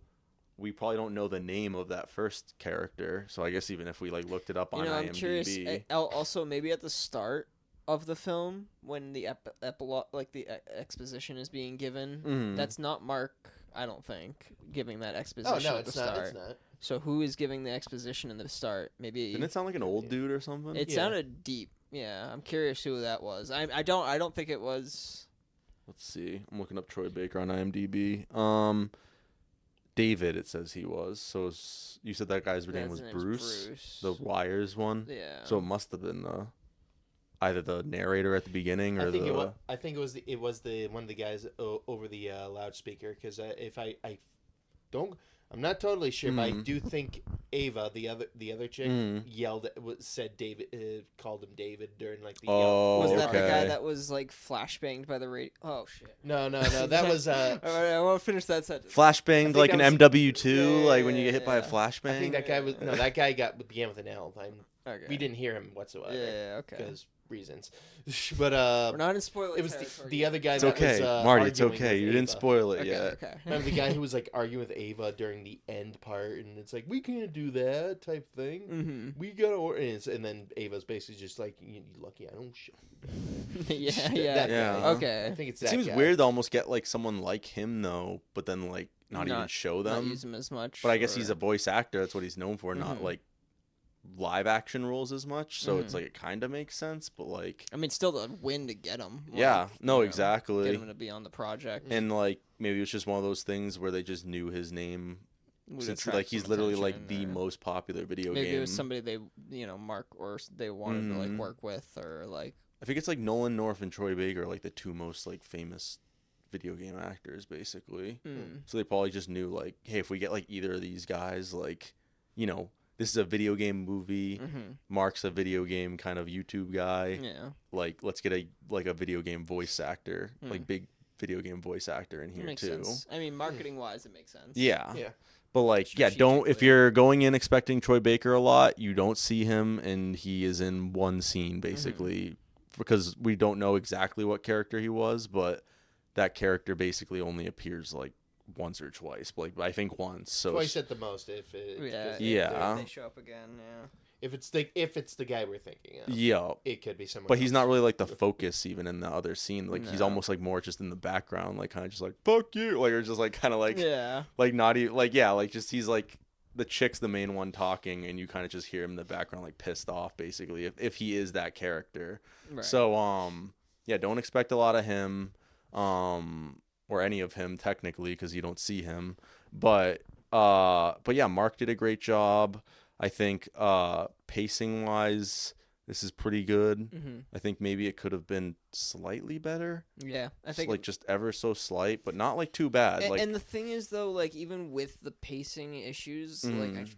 S1: we probably don't know the name of that first character. So I guess even if we like looked it up on IMDb,
S2: I'm curious. Also, maybe at the start of the film, when the epilogue, like the exposition is being given, that's not Mark. I don't think giving that exposition at the start.
S3: It's not.
S2: So who is giving the exposition in the start? Maybe
S1: didn't it sound like an old dude or something?
S2: It sounded deep. Yeah, I'm curious who that was. I don't think it was.
S1: Let's see. I'm looking up Troy Baker on IMDb. David, it says he was. So you said that guy's name was Bruce, the Wires one.
S2: Yeah.
S1: So it must have been either the narrator at the beginning or
S3: I think it was the one of the guys over the loudspeaker, because I'm not totally sure, but I do think Ava, the other chick, said David, called him David during like the.
S2: Was that the guy that was like flashbanged by the radio? Oh shit!
S3: No, that was.
S2: I want to finish that sentence.
S1: Flashbanged like an MW2, like when you get hit by a flashbang.
S3: I think that guy that guy began with an L. We didn't hear him whatsoever.
S2: Yeah, okay.
S3: Because reasons, but
S2: we're not in spoiler.
S3: It was the other guy.
S1: It's
S3: that
S1: okay,
S3: was,
S1: Marty. It's
S3: arguing
S1: okay. You didn't spoil it yet.
S2: Okay.
S3: Remember the guy who was like arguing with Ava during the end part, and it's like, we can't do that type thing.
S2: Mm-hmm.
S3: We gotta, and then Ava's basically just like, you lucky I don't shit.
S2: Yeah. Okay.
S3: I think it's
S1: It
S3: that
S1: seems
S3: guy.
S1: weird to almost get like someone like him though, but then like not even show them.
S2: Not use him as much.
S1: But I guess he's a voice actor. That's what he's known for. Not like live action roles as much, so it's like it kind of makes sense, but like
S2: I mean, still the win to get him.
S1: Exactly.
S2: Get him to be on the project,
S1: and like maybe it's just one of those things where they just knew his name, since like he's literally like the most popular video game.
S2: Maybe it was somebody they Mark or they wanted to like work with, or like
S1: I think it's like Nolan North and Troy Baker are like the two most like famous video game actors basically. So they probably just knew like, hey, if we get like either of these guys, like this is a video game movie. Mark's a video game kind of YouTube guy.
S2: Yeah.
S1: Like, let's get a video game voice actor, like big video game voice actor in here too.
S2: Sense. I mean, marketing wise, it makes sense.
S1: Yeah. But like, if you're going in expecting Troy Baker a lot, you don't see him, and he is in one scene basically, because we don't know exactly what character he was, but that character basically only appears like once or twice, but like I think once. So
S3: twice at the most, if
S2: they show up again. Yeah.
S3: If it's the guy we're thinking of.
S1: Yeah.
S3: It could be someone.
S1: But he's not really like the focus even in the other scene. Like he's almost like more just in the background, like kind of just like fuck you, like or just like kind of like like not even like like just he's like the chick's the main one talking, and you kind of just hear him in the background like pissed off basically if he is that character. Right. So don't expect a lot of him. Or any of him technically, because you don't see him, but yeah, Mark did a great job. I think pacing wise, this is pretty good. I think maybe it could have been slightly better.
S2: Yeah, I think
S1: like just ever so slight, but not like too bad.
S2: And the thing is though, like even with the pacing issues, like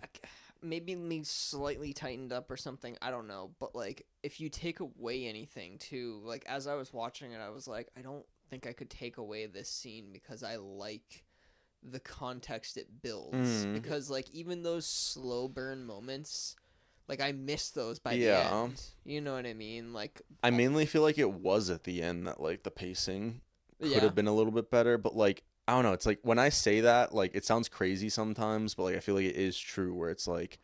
S2: maybe slightly tightened up or something. I don't know, but like if you take away anything too, like as I was watching it, I was like, I don't think I could take away this scene because I like the context it builds, because like even those slow burn moments, like I miss those by the end. You know what I mean? Like
S1: I mainly feel like it was at the end that like the pacing could have been a little bit better, but like I don't know, it's like when I say that, like it sounds crazy sometimes, but like I feel like it is true, where it's like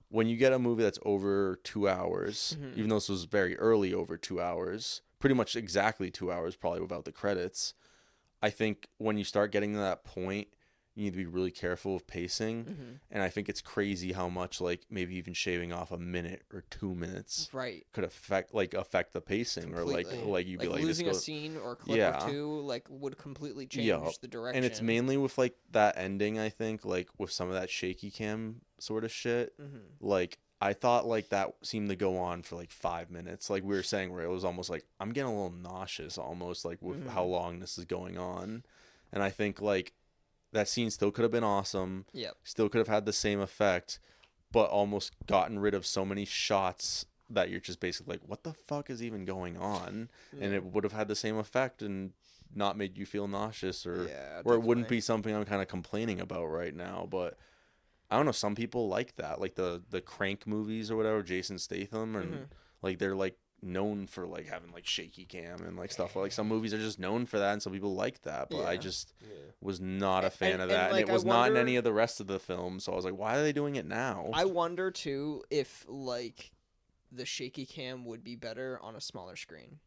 S1: when you get a movie that's over 2 hours, even though this was very early over 2 hours, pretty much exactly 2 hours probably without the credits, I think when you start getting to that point, you need to be really careful of pacing. And I think it's crazy how much like maybe even shaving off a minute or 2 minutes could affect the pacing. Completely. or like you'd be like
S2: losing a scene or clip or two like would completely change the direction.
S1: And it's mainly with like that ending, I think, like with some of that shaky cam sort of shit. Like I thought like that seemed to go on for like 5 minutes, like we were saying, where it was almost like I'm getting a little nauseous almost like with how long this is going on. And I think like that scene still could have been awesome. Still could have had the same effect, but almost gotten rid of so many shots that you're just basically like, what the fuck is even going on? And it would have had the same effect and not made you feel nauseous, or it wouldn't be something I'm kind of complaining about right now. But I don't know, some people like that, like the Crank movies or whatever, Jason Statham, and like they're like known for like having like shaky cam and like stuff. Like some movies are just known for that, and some people like that. But I just was not a fan of that, and it was not in any of the rest of the films. So I was like, why are they doing it now?
S2: I wonder too if like the shaky cam would be better on a smaller screen.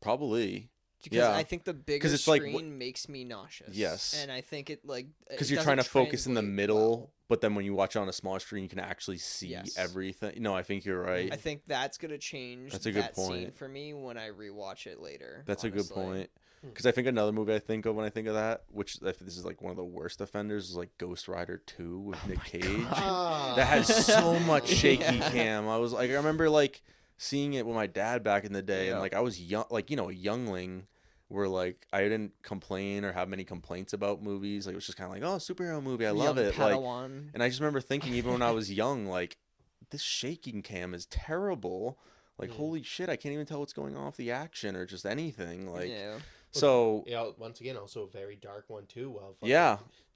S1: Probably.
S2: Because I think the bigger screen makes me nauseous.
S1: Yes.
S2: And I think it like
S1: because you're trying to focus in the middle, but then when you watch it on a smaller screen, you can actually see everything. No, I think you're right.
S2: I think that's gonna change.
S1: That's a good point
S2: scene for me when I rewatch it later.
S1: That's honestly a good point. Because I think another movie I think of when I think of that, which this is like one of the worst offenders, is like Ghost Rider 2 with Nick Cage. That had so much shaky cam. I was like, I remember like seeing it with my dad back in the day, and like I was young, like a youngling. Where like I didn't complain or have many complaints about movies. Like it was just kind of like, oh, superhero movie, I love it.
S2: Padawan.
S1: Like, and I just remember thinking, even when I was young, like this shaking cam is terrible. Like holy shit, I can't even tell what's going on with the action or just anything. Like so.
S3: Yeah, once again, also a very dark one too. Well,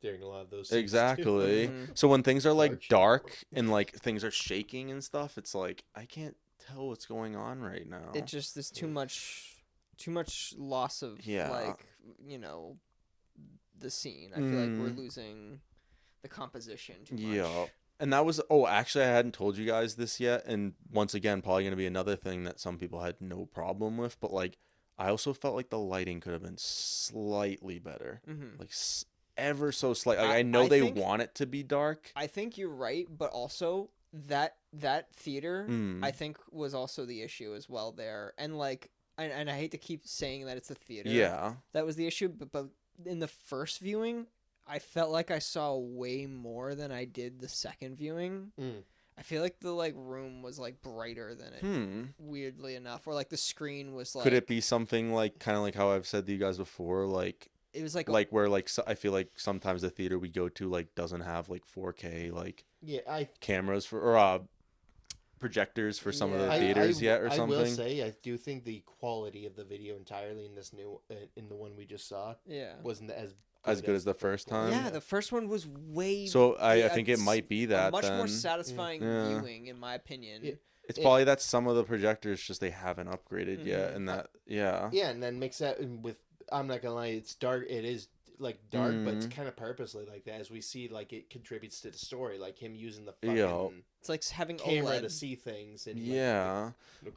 S3: during a lot of those.
S1: Exactly. So when things are like dark and like things are shaking and stuff, it's like I can't tell what's going on right now.
S2: It just there's too much loss of like the scene. I feel like we're losing the composition too much.
S1: Yeah. And that was actually I hadn't told you guys this yet, and once again probably going to be another thing that some people had no problem with, but like I also felt like the lighting could have been slightly better. Like ever so slight. Like I know they want it to be dark.
S2: I think you're right, but also that theater I think was also the issue as well there. And like and I hate to keep saying that it's a theater.
S1: Yeah.
S2: That was the issue. But in the first viewing, I felt like I saw way more than I did the second viewing. I feel like the like room was like brighter than it. Weirdly enough, or like the screen was like.
S1: Could it be something like kind of like how I've said to you guys before, like.
S2: It was like
S1: where like I feel like sometimes the theater we go to like doesn't have like 4K like cameras for or projectors for some of the theaters yet or something.
S3: I will say I do think the quality of the video entirely in this new in the one we just saw wasn't as
S1: good as the first time.
S2: Yeah, the first one was way.
S1: So I think it might be that
S2: a much more satisfying viewing in my opinion.
S1: It's probably that some of the projectors just they haven't upgraded yet, and that
S3: and then mix that with. I'm not gonna lie, it's dark. It is like dark, but it's kind of purposely like that, as we see like it contributes to the story, like him using the fucking
S2: it's like having
S3: camera
S2: OLED
S3: to see things. And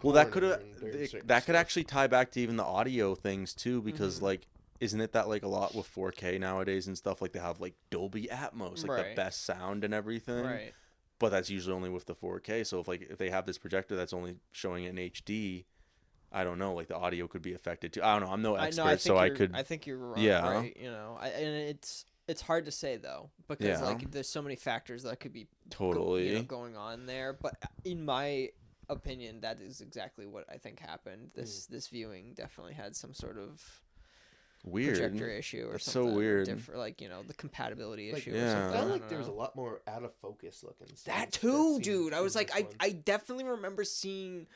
S1: well, that could actually tie back to even the audio things too, because like isn't it that like a lot with 4K nowadays and stuff, like they have like Dolby Atmos, like the best sound and everything,
S2: right?
S1: But that's usually only with the 4K. So if they have this projector that's only showing it in HD. I don't know, like the audio could be affected too. I don't know. I'm no expert,
S2: I think you're right. Right? And it's hard to say though, because like there's so many factors that could be going on there. But in my opinion, that is exactly what I think happened. This viewing definitely had some sort of
S1: weird
S2: projector issue or
S1: That's
S2: something.
S1: So weird.
S2: Like the compatibility
S3: like,
S2: issue. Or something.
S3: I felt like there was a lot more out of focus looking.
S2: That too, dude. I was like, I definitely remember seeing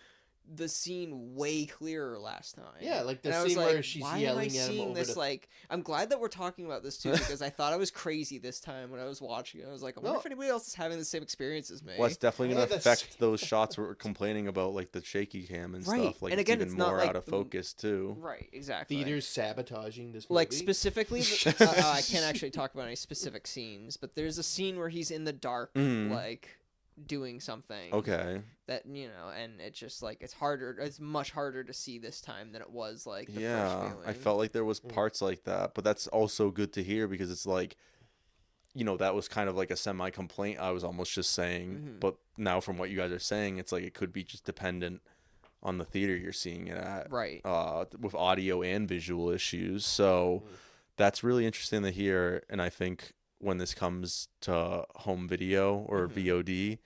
S2: the scene way clearer last time.
S3: Yeah, like the scene where she's yelling at him over
S2: this. Like, I'm glad that we're talking about this too, because I thought I was crazy this time when I was watching it. I was like, I wonder if anybody else is having the same experience as me.
S1: Well, it's definitely going to affect those shots we're complaining about, like the shaky cam and stuff. Like, and again, it's even more out of focus too.
S2: Right, exactly.
S3: Theaters sabotaging this movie.
S2: Like specifically, I can't actually talk about any specific scenes, but there's a scene where he's in the dark, like doing something that and it's just like it's much harder to see this time than it was like the first viewing.
S1: I felt like there was parts like that, but that's also good to hear, because it's like that was kind of like a semi complaint I was almost just saying, but now from what you guys are saying, it's like it could be just dependent on the theater you're seeing it at,
S2: right?
S1: With audio and visual issues. So that's really interesting to hear, and I think when this comes to home video or VOD,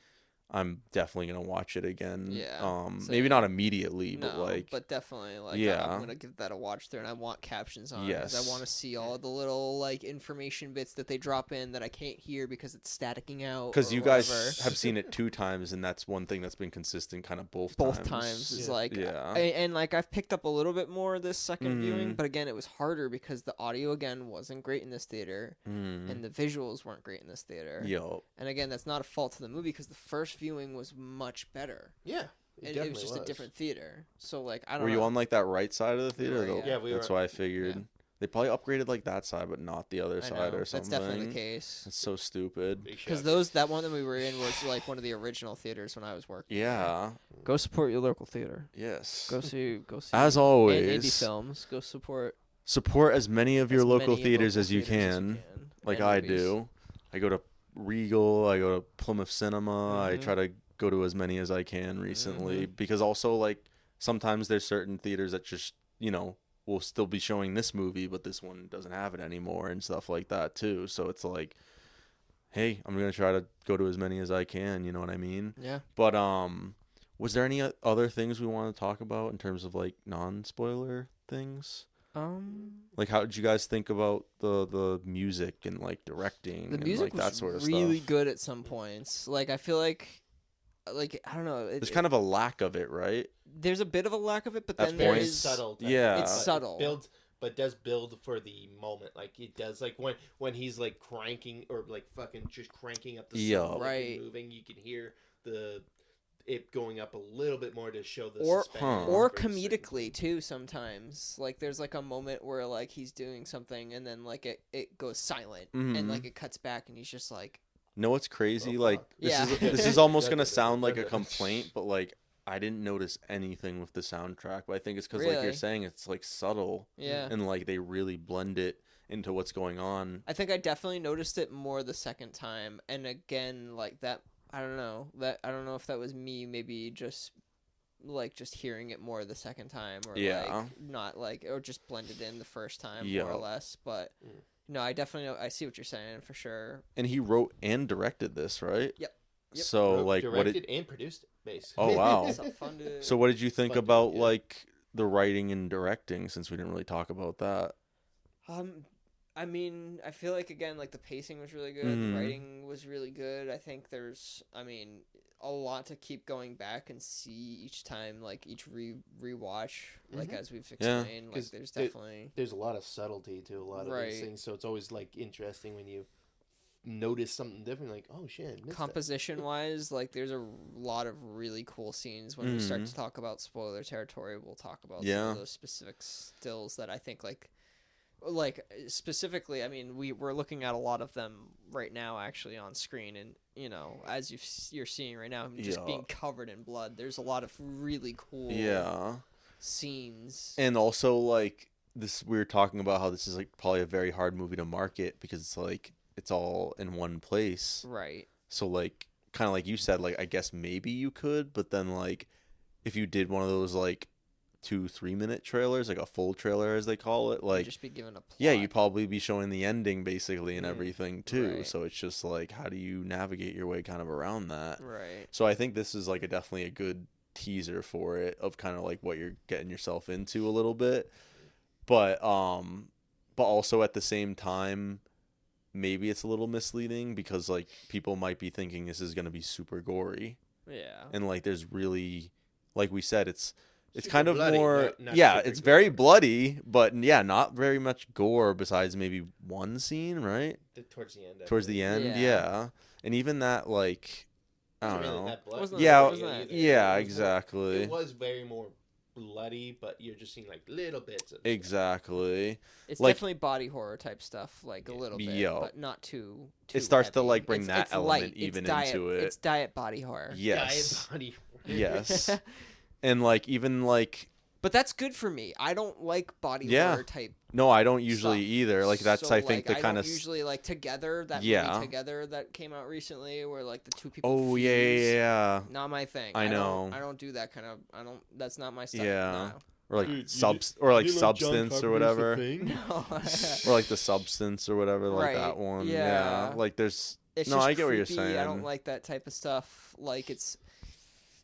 S1: I'm definitely gonna watch it again.
S2: Yeah.
S1: Maybe not immediately, but
S2: but definitely I'm gonna give that a watch through, and I want captions on because I want to see all the little information bits that they drop in that I can't hear because it's staticking out.
S1: Because you guys have seen it 2 times, and that's one thing that's been consistent, kind of both times.
S2: Is and I've picked up a little bit more this second viewing, but again, it was harder because the audio again wasn't great in this theater, and the visuals weren't great in this theater. And again, that's not a fault to the movie because the first viewing was much better.
S3: Yeah.
S2: It was just a different theater. So I don't know.
S1: Were you on that right side of the theater?
S3: Yeah, we were.
S1: That's why I figured. Yeah. They probably upgraded that side, but not the other side or something.
S2: That's definitely the case.
S1: It's so stupid.
S2: Because that one that we were in was one of the original theaters when I was working.
S1: Yeah.
S2: Go support your local theater.
S1: Yes.
S2: Go see.
S1: As always.
S2: Indie films. Go support.
S1: Support as many of your local theaters as you can. Like I do. I go to Regal. I go to Plymouth Cinema. I try to go to as many as I can recently because also sometimes there's certain theaters that just will still be showing this movie, but this one doesn't have it anymore and stuff like that too. So it's hey, I'm gonna try to go to as many as I can. You know what I mean?
S2: Yeah.
S1: But was there any other things we want to talk about in terms of non-spoiler things? How did you guys think about the music and directing?
S2: The music
S1: and that sort of
S2: really
S1: stuff?
S2: good at some points. I feel like I don't know.
S1: There's kind of a lack of it, right?
S2: There's a bit of a lack of it, but then
S3: there is subtle.
S1: Yeah,
S2: it's subtle.
S3: It builds, but does build for the moment. It does when he's cranking or fucking just cranking up the sound,
S2: right,
S3: moving. You can hear it going up a little bit more to show the
S2: suspense. Or comedically too. Sometimes there's a moment where he's doing something and then it goes silent and it cuts back and he's just
S1: No, it's crazy. This is almost gonna sound like a complaint, but I didn't notice anything with the soundtrack. But I think it's because you're saying, it's subtle.
S2: Yeah.
S1: And they really blend it into what's going on.
S2: I think I definitely noticed it more the second time, and again that I don't know if that was me maybe just hearing it more the second time or not or just blended in the first time more or less, but. No, I definitely know. I see what you're saying for sure.
S1: And he wrote and directed this, right?
S2: Yep.
S1: So
S3: directed and produced it, basically.
S1: Oh wow. So what did you think about the writing and directing? Since we didn't really talk about that.
S2: I mean, I feel again, the pacing was really good. The writing was really good. I think there's, a lot to keep going back and see each time, each rewatch, as we've explained. There's definitely
S3: there's a lot of subtlety to a lot of these things, so it's always interesting when you notice something different. Oh shit!
S2: Composition wise, there's a lot of really cool scenes. When we start to talk about spoiler territory, we'll talk about some of those specific stills that I think specifically, we're looking at a lot of them right now actually on screen, and as you're seeing right now, him just being covered in blood. There's a lot of really cool scenes,
S1: and also this, we were talking about how this is probably a very hard movie to market because it's it's all in one place,
S2: right?
S1: So kind of you said, I guess maybe you could, but then if you did one of those 2-3 minute trailers, a full trailer as they call it,
S2: just be given a plot.
S1: Yeah, you'd probably be showing the ending basically and everything too. Right. So it's just how do you navigate your way kind of around that?
S2: Right.
S1: So I think this is definitely a good teaser for it, of kind of what you're getting yourself into a little bit, but also at the same time maybe it's a little misleading because people might be thinking this is going to be super gory.
S2: Yeah.
S1: And there's really, we said, it's
S3: super
S1: kind of
S3: bloody,
S1: more
S3: not
S1: it's very bloody, but not very much gore besides maybe one scene, right?
S3: Towards the end.
S1: Yeah. And even that I don't know.
S3: Yeah,
S1: exactly.
S3: It was very more bloody, but you're just seeing little bits of
S1: exactly
S3: stuff.
S2: It's definitely body horror type stuff, a little bit, but not too
S1: it starts
S2: heavy.
S1: To bring that element light. Even into it.
S2: It's diet body horror.
S1: Yes.
S3: Diet body horror.
S1: Yes. And even
S2: but that's good for me. I don't like body horror type.
S1: No, I don't usually
S2: stuff.
S1: either. That's
S2: so,
S1: I think the kind of
S2: usually Together, that movie Together that came out recently, where the two people.
S1: Oh
S2: fuse,
S1: yeah.
S2: Not my thing.
S1: I know.
S2: I don't do that kind of. I don't. That's not my stuff.
S1: Yeah.
S2: No.
S1: Or substance or whatever.
S2: No.
S1: Or the substance or whatever, that one. Yeah. There's.
S2: it's
S1: No,
S2: just
S1: I get what you're
S2: creepy. I don't
S1: saying.
S2: like that type of stuff. Like it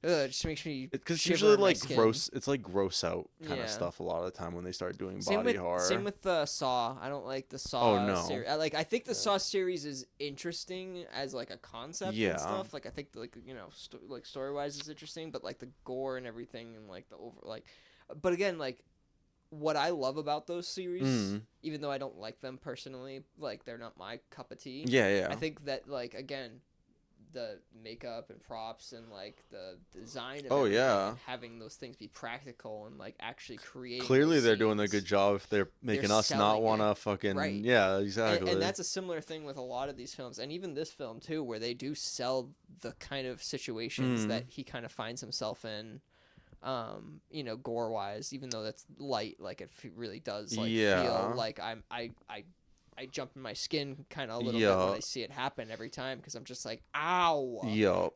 S2: just makes me
S1: Because
S2: shiver
S1: usually
S2: in my
S1: like
S2: skin.
S1: gross. It's like gross out kind
S2: Yeah.
S1: of stuff a lot of the time when they start doing
S2: Same
S1: body
S2: with
S1: horror.
S2: same with the Saw. I don't like the Saw.
S1: Oh, no.
S2: Series. I think the Saw series is interesting as like a concept
S1: Yeah.
S2: and stuff. Like I think like like story wise is interesting, but like the gore and everything and like the over like, but again like. What I love about those series, even though I don't like them personally, like they're not my cup of tea.
S1: Yeah.
S2: I think that like again, the makeup and props and like the design of and having those things be practical and like actually creating.
S1: Clearly, they're
S2: scenes,
S1: doing a good job if they're making us not want to fucking yeah, exactly.
S2: And that's a similar thing with a lot of these films, and even this film too, where they do sell the kind of situations that he kind of finds himself in. Gore wise, even though that's light, like it really does like feel like I jump in my skin kind of a little bit when I see it happen every time because I'm just like, ow,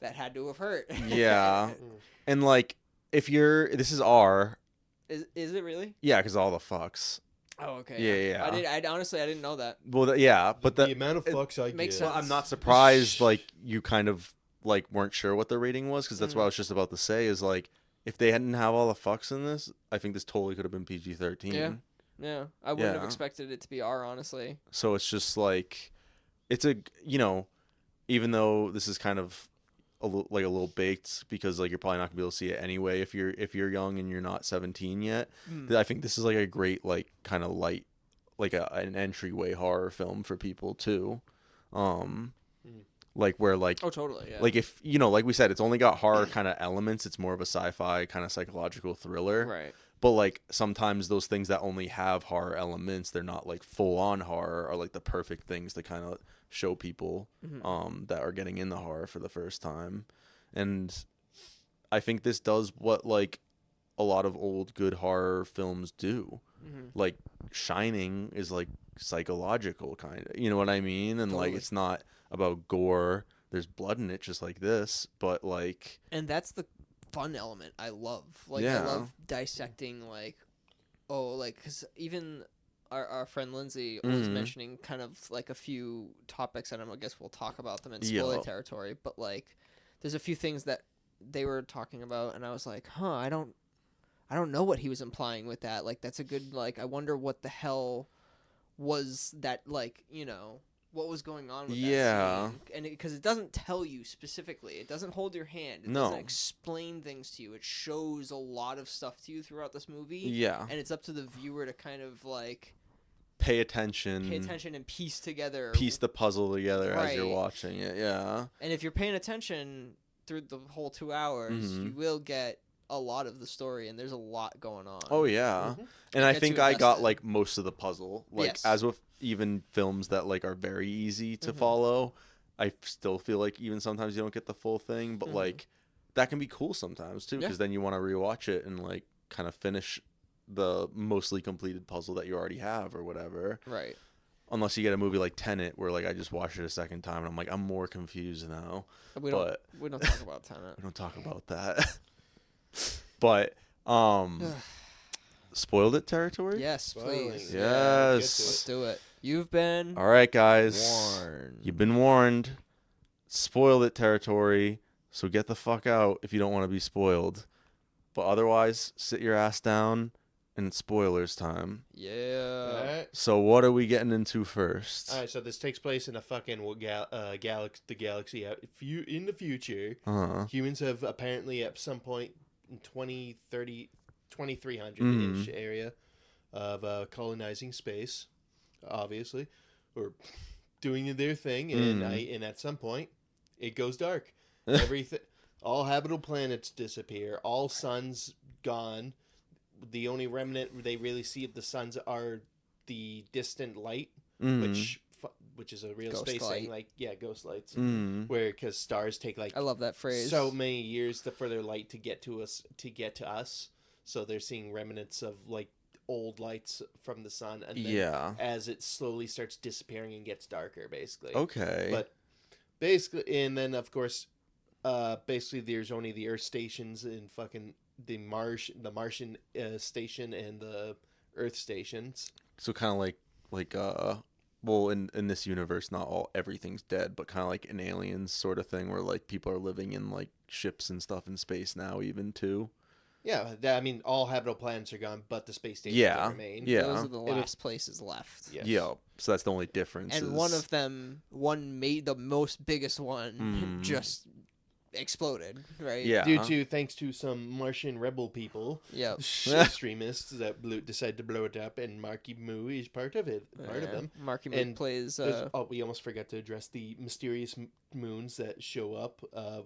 S2: that had to have hurt.
S1: Yeah. And like if this is R,
S2: is it really?
S1: Yeah, because all the fucks.
S2: Oh, okay.
S1: Yeah.
S2: I honestly didn't know that.
S1: Well, but
S3: the amount of fucks I
S2: makes
S3: get.
S2: sense.
S1: Well, I'm not surprised. Like you kind of like weren't sure what the rating was because that's what I was just about to say. Is like. If they hadn't have all the fucks in this, I think this totally could have been PG-13.
S2: Yeah. I wouldn't have expected it to be R, honestly.
S1: So it's just like, it's a, even though this is kind of a little baked because like you're probably not gonna be able to see it anyway if you're young and you're not 17 yet. I think this is like a great like kind of light, like an entryway horror film for people too. Like where like
S2: oh totally yeah.
S1: Like if like we said it's only got horror kind of elements, it's more of a sci-fi kind of psychological thriller,
S2: right?
S1: But like sometimes those things that only have horror elements, they're not like full on horror, are like the perfect things to kind of show people that are getting in the horror for the first time. And I think this does what like a lot of old good horror films do. Like Shining is like psychological kind of, you know what I mean? And
S2: totally.
S1: like it's not about gore, there's blood in it just like this, but like,
S2: and that's the fun element I love. Like I love dissecting like because even our friend Lindsay was mentioning kind of like a few topics, and I guess we'll talk about them in spoiler territory, but like there's a few things that they were talking about and I was like, I don't know what he was implying with that. Like that's a good like I wonder what the hell was that, like, what was going on with that scene. And because it doesn't tell you specifically, it doesn't hold your hand, it doesn't explain things to you, it shows a lot of stuff to you throughout this movie, and it's up to the viewer to kind of like
S1: pay attention
S2: and piece
S1: the puzzle together as you're watching it. And
S2: if you're paying attention through the whole 2 hours, you will get a lot of the story, and there's a lot going on.
S1: And I think I got like most of the puzzle, like as with even films that like are very easy to follow, I still feel like even sometimes you don't get the full thing, but like that can be cool sometimes too, because then you want to rewatch it and like kind of finish the mostly completed puzzle that you already have or whatever,
S2: right?
S1: Unless you get a movie like Tenet, where like I just watched it a second time and I'm like, I'm more confused now.
S2: We don't talk about Tenet.
S1: We don't talk about that. But spoiled it territory?
S2: Yes, please.
S1: Yes.
S2: Let's do it. You've been
S1: all right, guys.
S2: Warned.
S1: You've been warned. Spoiled it territory. So get the fuck out if you don't want to be spoiled. But otherwise, sit your ass down and it's spoilers time.
S2: Yeah.
S3: All right.
S1: So what are we getting into first?
S3: All right. So this takes place in a fucking the galaxy out. In the future, humans have apparently at some point in 2300-ish area of colonizing space, obviously, or doing their thing, and at some point it goes dark. Everything, all habitable planets disappear. All suns gone. The only remnant they really see of the suns are the distant light, which is a real
S2: ghost
S3: space
S2: light.
S3: thing, like ghost lights, where because stars take like
S2: I love that phrase.
S3: So many years for their light to get to us, so they're seeing remnants of like old lights from the sun, and then as it slowly starts disappearing and gets darker, basically.
S1: Okay.
S3: But basically, and then of course, basically there's only the Earth stations and fucking the Martian station and the Earth stations.
S1: So kind of like well, in this universe, not everything's dead, but kind of like an Aliens sort of thing, where like people are living in like ships and stuff in space now, even too.
S3: Yeah, I mean, all habitable planets are gone, but the space stations remain.
S2: Yeah, those are the last places left.
S3: Yes.
S1: Yeah, so that's the only difference.
S2: And one of them, the most biggest one, just exploded, right?
S1: Yeah.
S3: Thanks to some Martian rebel people, extremists that decided to blow it up, and Marky Moo is part of them.
S2: Marky Moo plays.
S3: We almost forgot to address the mysterious moons that show up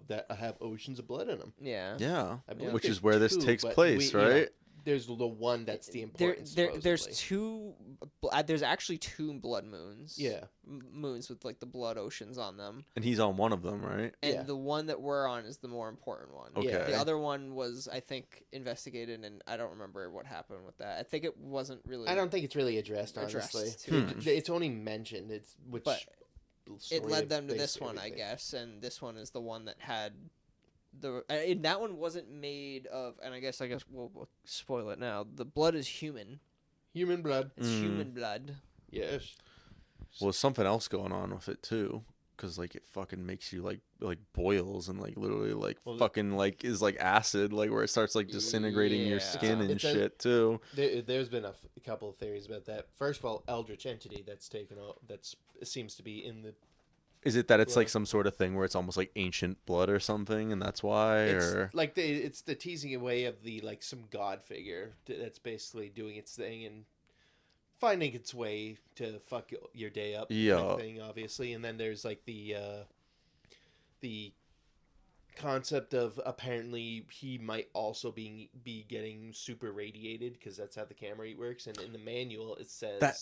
S3: that have oceans of blood in them.
S2: Yeah,
S1: which is where this takes place, right?
S3: There's the one that's the important.
S2: There's actually 2 blood moons.
S3: Yeah,
S2: moons with like the blood oceans on them.
S1: And he's on one of them, right?
S2: And the one that we're on is the more important one.
S1: Okay.
S2: The other one was, I think, investigated, and I don't remember what happened with that. I think it wasn't really.
S3: I don't think it's really addressed. Honestly, it's only mentioned. But
S2: it led them to this one, I guess, and this one is the one that had. And that one wasn't made of, and I guess we'll spoil it now. The blood is human.
S3: Human blood.
S2: It's human blood.
S3: Yes.
S1: Well, there's something else going on with it too, because like it fucking makes you like boils and like literally like fucking like is like acid, like where it starts like disintegrating your skin and shit too.
S3: There's been a couple of theories about that. First of all, eldritch entity that's taken out. Seems to be in the.
S1: Is it that it's like some sort of thing where it's almost like ancient blood or something, and that's why? Or
S3: like it's the teasing away of the like some god figure that's basically doing its thing and finding its way to fuck your day up.
S1: Yeah.
S3: Thing, obviously, and then there's like the concept of apparently he might also be getting super radiated because that's how the camera works, and in the manual it says
S1: that.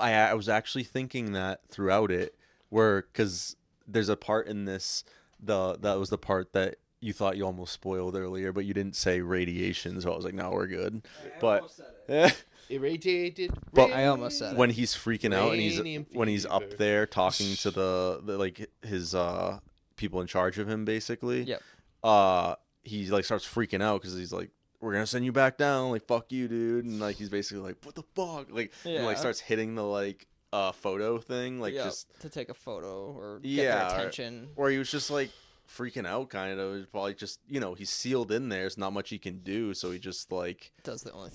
S1: I was actually thinking that throughout it. Because there's a part in this, that was the part that you thought you almost spoiled earlier, but you didn't say radiation, so I was like, no, we're good.
S3: Irradiated.
S1: But
S2: I almost said it.
S1: When he's freaking out and he's up there talking to the like his people in charge of him, basically.
S2: Yep.
S1: He like starts freaking out because he's like, we're gonna send you back down, like fuck you, dude, and like he's basically like, what the fuck, like and like starts hitting the like photo thing, like just
S2: to take a photo or get their attention.
S1: Or he was just like freaking out, kind of. It's probably just he's sealed in there. There's not much he can do, so he just like
S2: does the only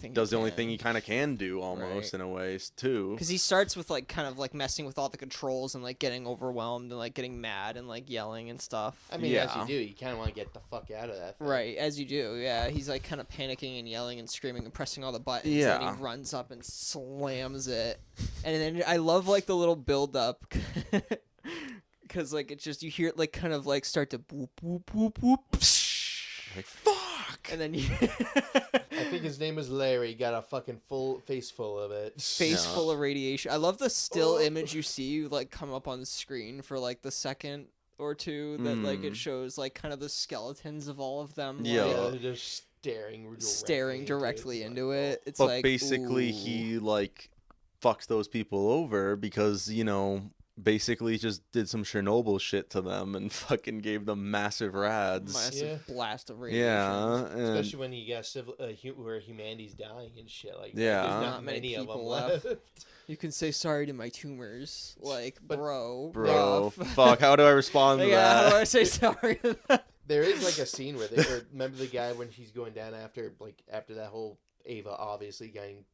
S2: thing
S1: he kind of can do almost in a way too.
S2: Because he starts with like kind of like messing with all the controls and like getting overwhelmed and like getting mad and like yelling and stuff.
S3: I mean, as you do, you kind of want to get the fuck out of that thing.
S2: Right, as you do. Yeah, he's like kind of panicking and yelling and screaming and pressing all the buttons. Yeah, and he runs up and slams it. And then I love like the little build up. Because, like, it's just, you hear it, like, kind of, like, start to boop, boop, boop, boop.
S1: Like, fuck!
S2: And then you...
S3: I think his name is Larry. Got a fucking face full of it.
S2: Full of radiation. I love the still image you see, like, come up on the screen for, like, the second or two that, like, it shows, like, kind of the skeletons of all of them.
S1: Yeah.
S3: Like, they're just staring
S2: directly into it. It's
S1: but
S2: like,
S1: basically, he, like, fucks those people over because, basically just did some Chernobyl shit to them and fucking gave them massive rads.
S2: Massive blast of radiation.
S1: Yeah.
S3: Especially when you got where humanity's dying and shit like that.
S1: Yeah.
S3: There's not many of them left.
S2: You can say sorry to my tumors. Like, bro.
S1: Fuck, how do I respond to that?
S2: How do I say sorry to that?
S3: There is like a scene where remember the guy when he's going down after that whole Ava obviously getting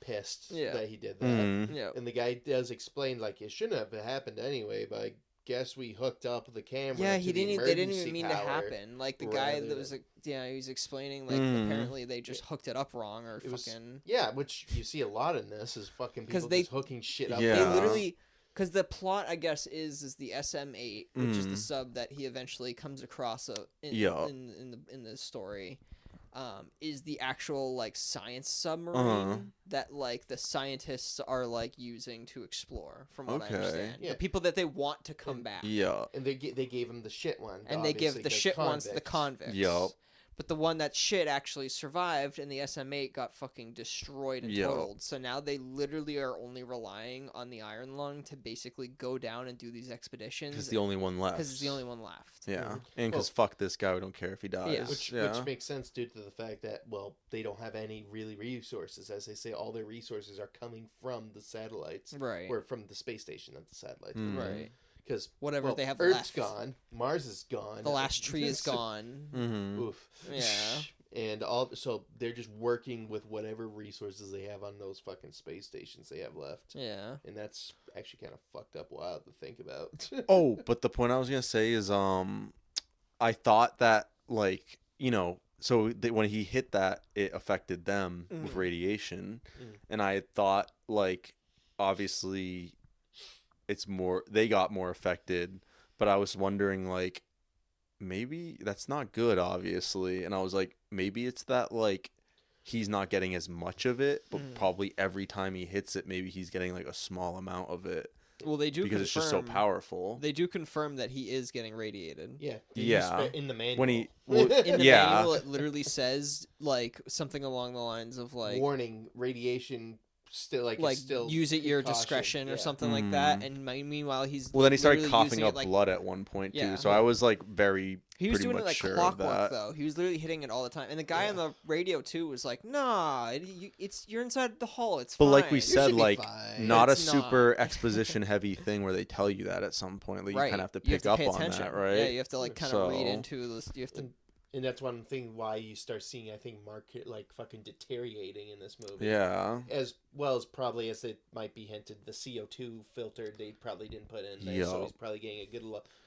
S3: pissed that he did that.
S1: Mm-hmm.
S2: Yeah.
S3: And the guy does explain like it shouldn't have happened anyway, but I guess we hooked up the camera.
S2: Yeah,
S3: they
S2: didn't even mean to happen. Like the guy that was he was explaining like apparently they just hooked it up wrong or
S3: which you see a lot in this is fucking people just hooking shit up.
S1: Yeah.
S2: They literally because the plot, I guess, is the SM-8, which is the sub that he eventually comes across in the story. Is the actual like science submarine that like the scientists are like using to explore, from what I understand. The people that they want to come back.
S1: Yeah,
S3: and they gave him the shit one,
S2: and they give the shit ones to the convicts.
S1: Yep.
S2: But the one that shit actually survived, and the SM-8 got fucking destroyed and totaled. So now they literally are only relying on the Iron Lung to basically go down and do these expeditions.
S1: It's the only one left.
S2: Because it's the only one left.
S1: Yeah, and because fuck this guy, we don't care if he dies.
S2: Yeah.
S3: Which makes sense due to the fact that, well, they don't have any really resources. As they say, all their resources are coming from the satellites.
S2: Right.
S3: Or from the space station, not the satellites.
S2: Right.
S3: Because
S2: whatever they have
S3: Earth's
S2: left.
S3: gone, Mars is gone,
S2: the last tree is gone.
S3: Oof.
S2: Yeah.
S3: And so they're just working with whatever resources they have on those fucking space stations they have left.
S2: Yeah.
S3: And that's actually kind of fucked up wild to think about.
S1: Oh, but the point I was gonna say is, I thought that, like, you know, so when he hit that, it affected them with radiation, and I had thought, like, obviously they got more affected, but I was wondering, like, maybe that's not good, obviously, and I was like, maybe it's that, like, he's not getting as much of it, but probably every time he hits it, maybe he's getting like a small amount of it.
S2: Well, they do
S1: because it's just so powerful.
S2: They do confirm that he is getting radiated.
S3: Yeah. In the manual.
S1: When he
S2: in the manual, it literally says like something along the lines of like
S3: warning, radiation. Still
S2: use at your discretion or something like that. And meanwhile, he's
S1: then he started coughing up blood at one point too. So I was like
S2: he was doing it like
S1: sure
S2: clockwork though. He was literally hitting it all the time. And the guy on the radio too was like, "Nah, you're inside the hull. It's fine."
S1: But like we said, like not
S2: it's
S1: a super exposition heavy thing where they tell you that at some point. Like you kind of have to pick up on that, right?
S2: Yeah, you have to like kind of read into this. You have to.
S3: And that's one thing why you start seeing, I think, market like fucking deteriorating in this movie.
S1: Yeah.
S3: As well as probably as it might be hinted, the CO2 filter they probably didn't put in there, so he's probably getting a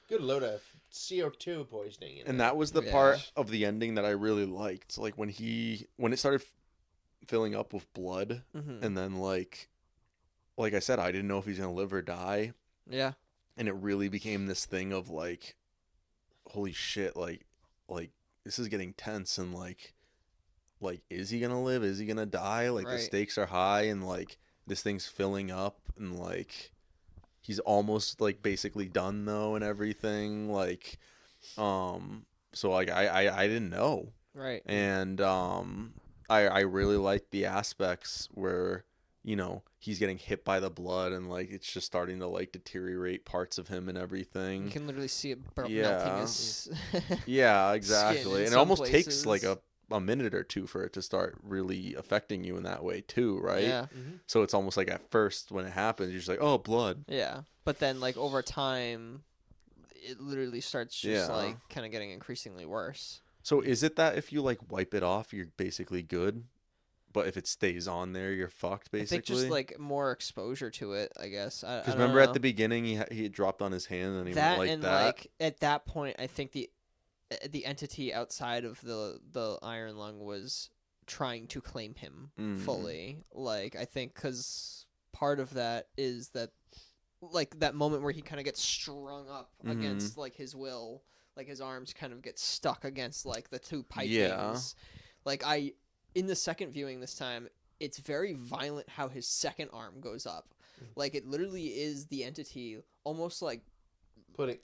S3: good load of CO2 poisoning.
S1: And that was the part of the ending that I really liked. Like when it started filling up with blood, and then like I said, I didn't know if he's gonna live or die.
S2: Yeah.
S1: And it really became this thing of like, holy shit, like. This is getting tense and like is he gonna live, is he gonna die, like the stakes are high and like this thing's filling up and like he's almost like basically done though and everything, like so like I didn't know, and I really liked the aspects where, you know, he's getting hit by the blood and like it's just starting to like deteriorate parts of him and everything.
S2: You can literally see it melting his
S1: yeah, exactly. And it almost
S2: places.
S1: takes like a minute or two for it to start really affecting you in that way too, right?
S2: Yeah.
S1: So it's almost like at first when it happens you're just like, oh, blood.
S2: Yeah. But then like over time it literally starts just like kind of getting increasingly worse.
S1: So is it that if you like wipe it off you're basically good? But if it stays on there, you're fucked, basically.
S2: I think just, like, more exposure to it, I guess.
S1: Because remember at the beginning, he had dropped on his hand and he went like that?
S2: Like, at that point, I think the entity outside of the Iron Lung was trying to claim him fully. Like, I think because part of that is that, like, that moment where he kind of gets strung up against, like, his will. Like, his arms kind of get stuck against, like, the two pipings. Yeah. Like, in the second viewing this time, it's very violent how his second arm goes up. Like, it literally is the entity almost, like,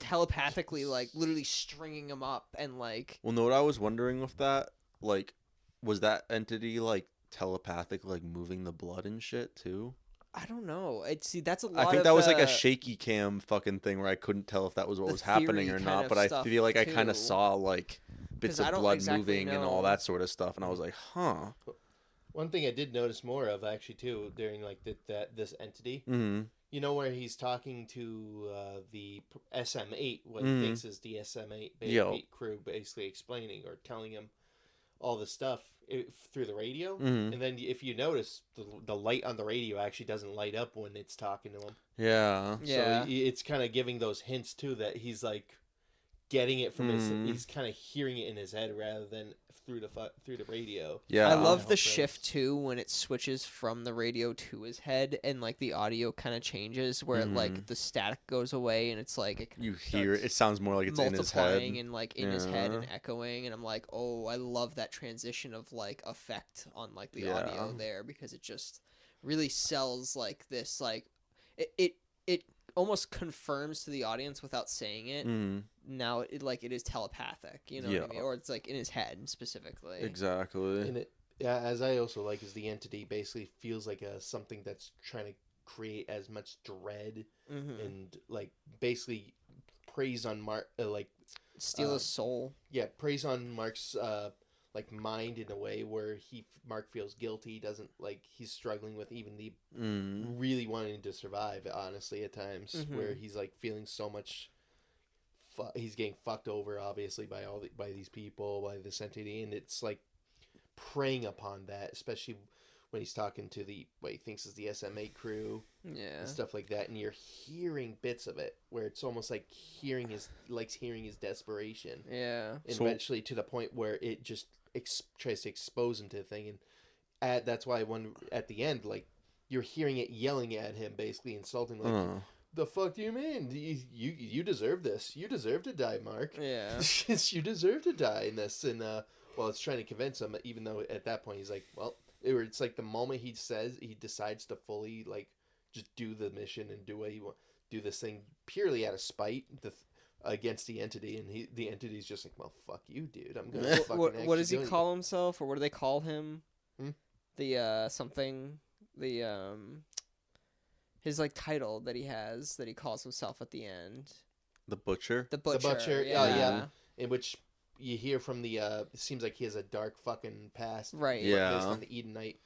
S2: telepathically, like, literally stringing him up and, like...
S1: Well, know what I was wondering with that? Like, was that entity, like, telepathic, like, moving the blood and shit, too?
S2: I don't know. See, that's a lot
S1: I think that was, like, a shaky cam fucking thing where I couldn't tell if that was what was happening or not, but I feel like I kind of saw, like... bits of blood moving and all that sort of stuff, and I was like, huh.
S3: One thing I did notice more of actually too during like this entity, you know, where he's talking to the SM-8, what he thinks is the SM-8 crew, basically explaining or telling him all this stuff through the radio, and then if you notice, the light on the radio actually doesn't light up when it's talking to him.
S1: Yeah.
S3: So it's kind of giving those hints too that he's like getting it from he's kind of hearing it in his head rather than through the radio.
S1: Yeah,
S2: I love the shift too when it switches from the radio to his head and like the audio kind of changes where it, like the static goes away and it's like
S1: you hear it sounds more like it's in his head
S2: and like in his head and echoing, and I'm like, oh, I love that transition of like effect on like the audio there, because it just really sells like this, like it almost confirms to the audience without saying it. Now it is telepathic, you know what I mean? Or it's like in his head specifically.
S1: Exactly.
S3: And as I also like, is the entity basically feels like something that's trying to create as much dread and like basically preys on Mark,
S2: steal his soul.
S3: Yeah, preys on Mark's like mind in a way where Mark feels guilty. Doesn't like he's struggling with even the really wanting to survive. Honestly, at times where he's like feeling so much. He's getting fucked over, obviously, by these people, by this entity, and it's like preying upon that, especially when he's talking to what he thinks is the SMA crew, and stuff like that, and you're hearing bits of it where it's almost like hearing his desperation, and eventually to the point where it just tries to expose him to the thing, and that's why at the end, like you're hearing it yelling at him, basically insulting, like. The fuck do you mean? You deserve this. You deserve to die, Mark.
S2: Yeah.
S3: You deserve to die in this. And, it's trying to convince him, even though at that point he's like, well, it's like the moment he decides to fully, like, just do the mission and do this thing purely out of spite against the entity. And the entity's just like, well, fuck you, dude. I'm going to fucking
S2: what does he call himself? Or what do they call him? His like title that he has that he calls himself at the end.
S1: The Butcher.
S3: The Butcher. Yeah. In which you hear from it seems like he has a dark fucking past.
S2: Right.
S3: Yeah. Based on the Edenite.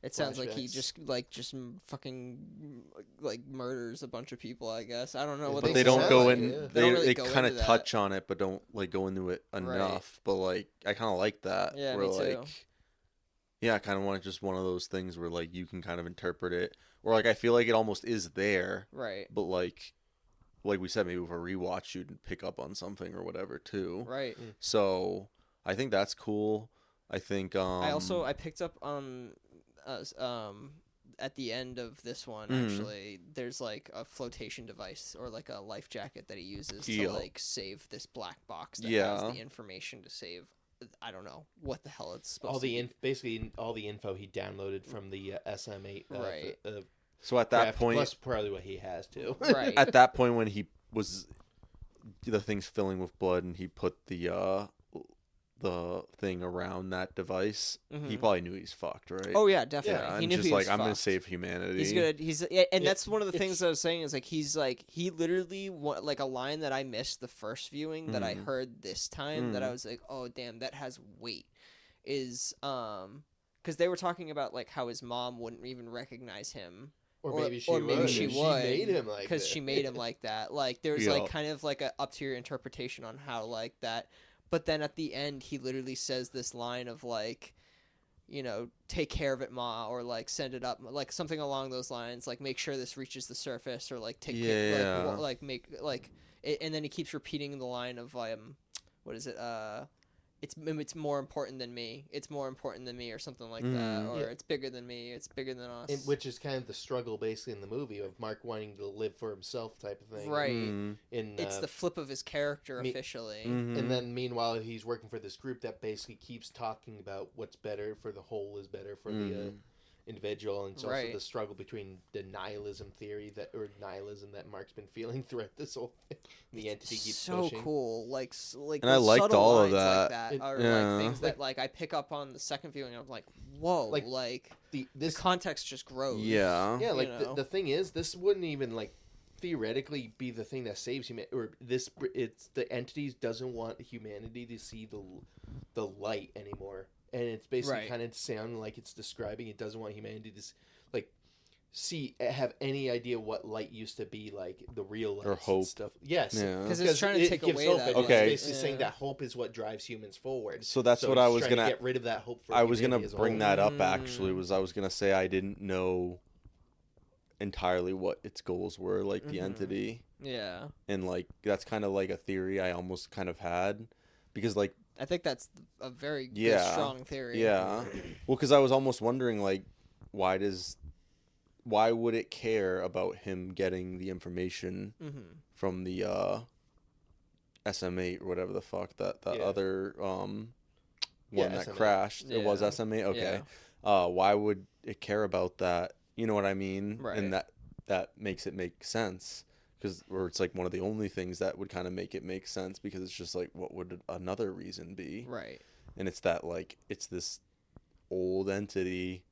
S2: It sounds like he just fucking like murders a bunch of people. I guess I don't know what.
S1: But they don't go in.
S3: Yeah.
S1: They kind of touch on it, but don't like go into it enough.
S2: Right.
S1: But like I kind of like that.
S2: Yeah,
S1: where,
S2: me too.
S1: Yeah, I kind of want just one of those things where like you can kind of interpret it, or like I feel like it almost is there,
S2: right?
S1: But like we said, maybe with a rewatch you'd pick up on something or whatever too,
S2: right?
S1: So I think that's cool. I think
S2: I picked up on at the end of this one actually there's like a flotation device or like a life jacket that he uses to like save this black box that has the information to save. I don't know what the hell it's supposed to be.
S3: Basically all the info he downloaded from the SM8.
S2: Right.
S1: So at that point,
S3: plus probably what he has too.
S2: Right.
S1: At that point when he was the thing's filling with blood and he put the thing around that device, he probably knew he's fucked, right?
S2: Oh yeah, definitely.
S1: Yeah,
S2: he
S1: and
S2: knew
S1: just
S2: he was
S1: I'm gonna
S2: fucked.
S1: save humanity.
S2: He's good. And that's one of the things I was saying is like he literally like a line that I missed the first viewing that I heard this time that I was like, oh damn, that has weight. Is because they were talking about like how his mom wouldn't even recognize him.
S3: Or maybe she
S2: would.
S3: She made him like
S2: because she made him like that. Like there was like kind of like a up to your interpretation on how like that. But then at the end, he literally says this line of like, you know, take care of it, Ma, or like send it up, like something along those lines, like make sure this reaches the surface, or like take care, like make like, and then he keeps repeating the line of what is it? It's more important than me. It's more important than me, or something like that, or it's bigger than me. It's bigger than us.
S3: Which is kind of the struggle, basically, in the movie of Mark wanting to live for himself, type of thing.
S2: Right. It's the flip of his character officially.
S3: And then, meanwhile, he's working for this group that basically keeps talking about what's better for the whole is better for the individual, and it's also the struggle between the nihilism nihilism that Mark's been feeling throughout this whole thing. The entity keeps pushing.
S2: So cool, like
S1: and I liked all of that.
S2: Like that are like things that like I pick up on the second viewing. I'm like, whoa, like the context just grows.
S1: Yeah,
S3: like the thing is, this wouldn't even like theoretically be the thing that saves humanity, or it's the entities doesn't want humanity to see the light anymore. And it's basically kind of sounding like it's describing it doesn't want humanity to like have any idea what light used to be like, the real light
S1: or hope
S3: and stuff. Yes,
S2: because it's trying to take away
S3: hope,
S2: that.
S3: Okay, it's basically saying that hope is what drives humans forward.
S1: So that's what I was
S3: gonna
S1: to
S3: get rid of that hope. For
S1: I was gonna bring that up. Actually, I was gonna say I didn't know entirely what its goals were, like the entity.
S2: Yeah,
S1: and like that's kind of like a theory I almost kind of had, because like.
S2: I think that's a very strong theory.
S1: Yeah. Well, because I was almost wondering, like, why would it care about him getting the information from the SM8 or whatever the fuck that other one that
S3: SM8.
S1: crashed? It was SM8. Okay. Why would it care about that? You know what I mean?
S2: Right.
S1: And that that makes it make sense. Or it's like one of the only things that would kind of make it make sense, because it's just like, what would another reason be?
S2: Right.
S1: And it's that, like, it's this old entity,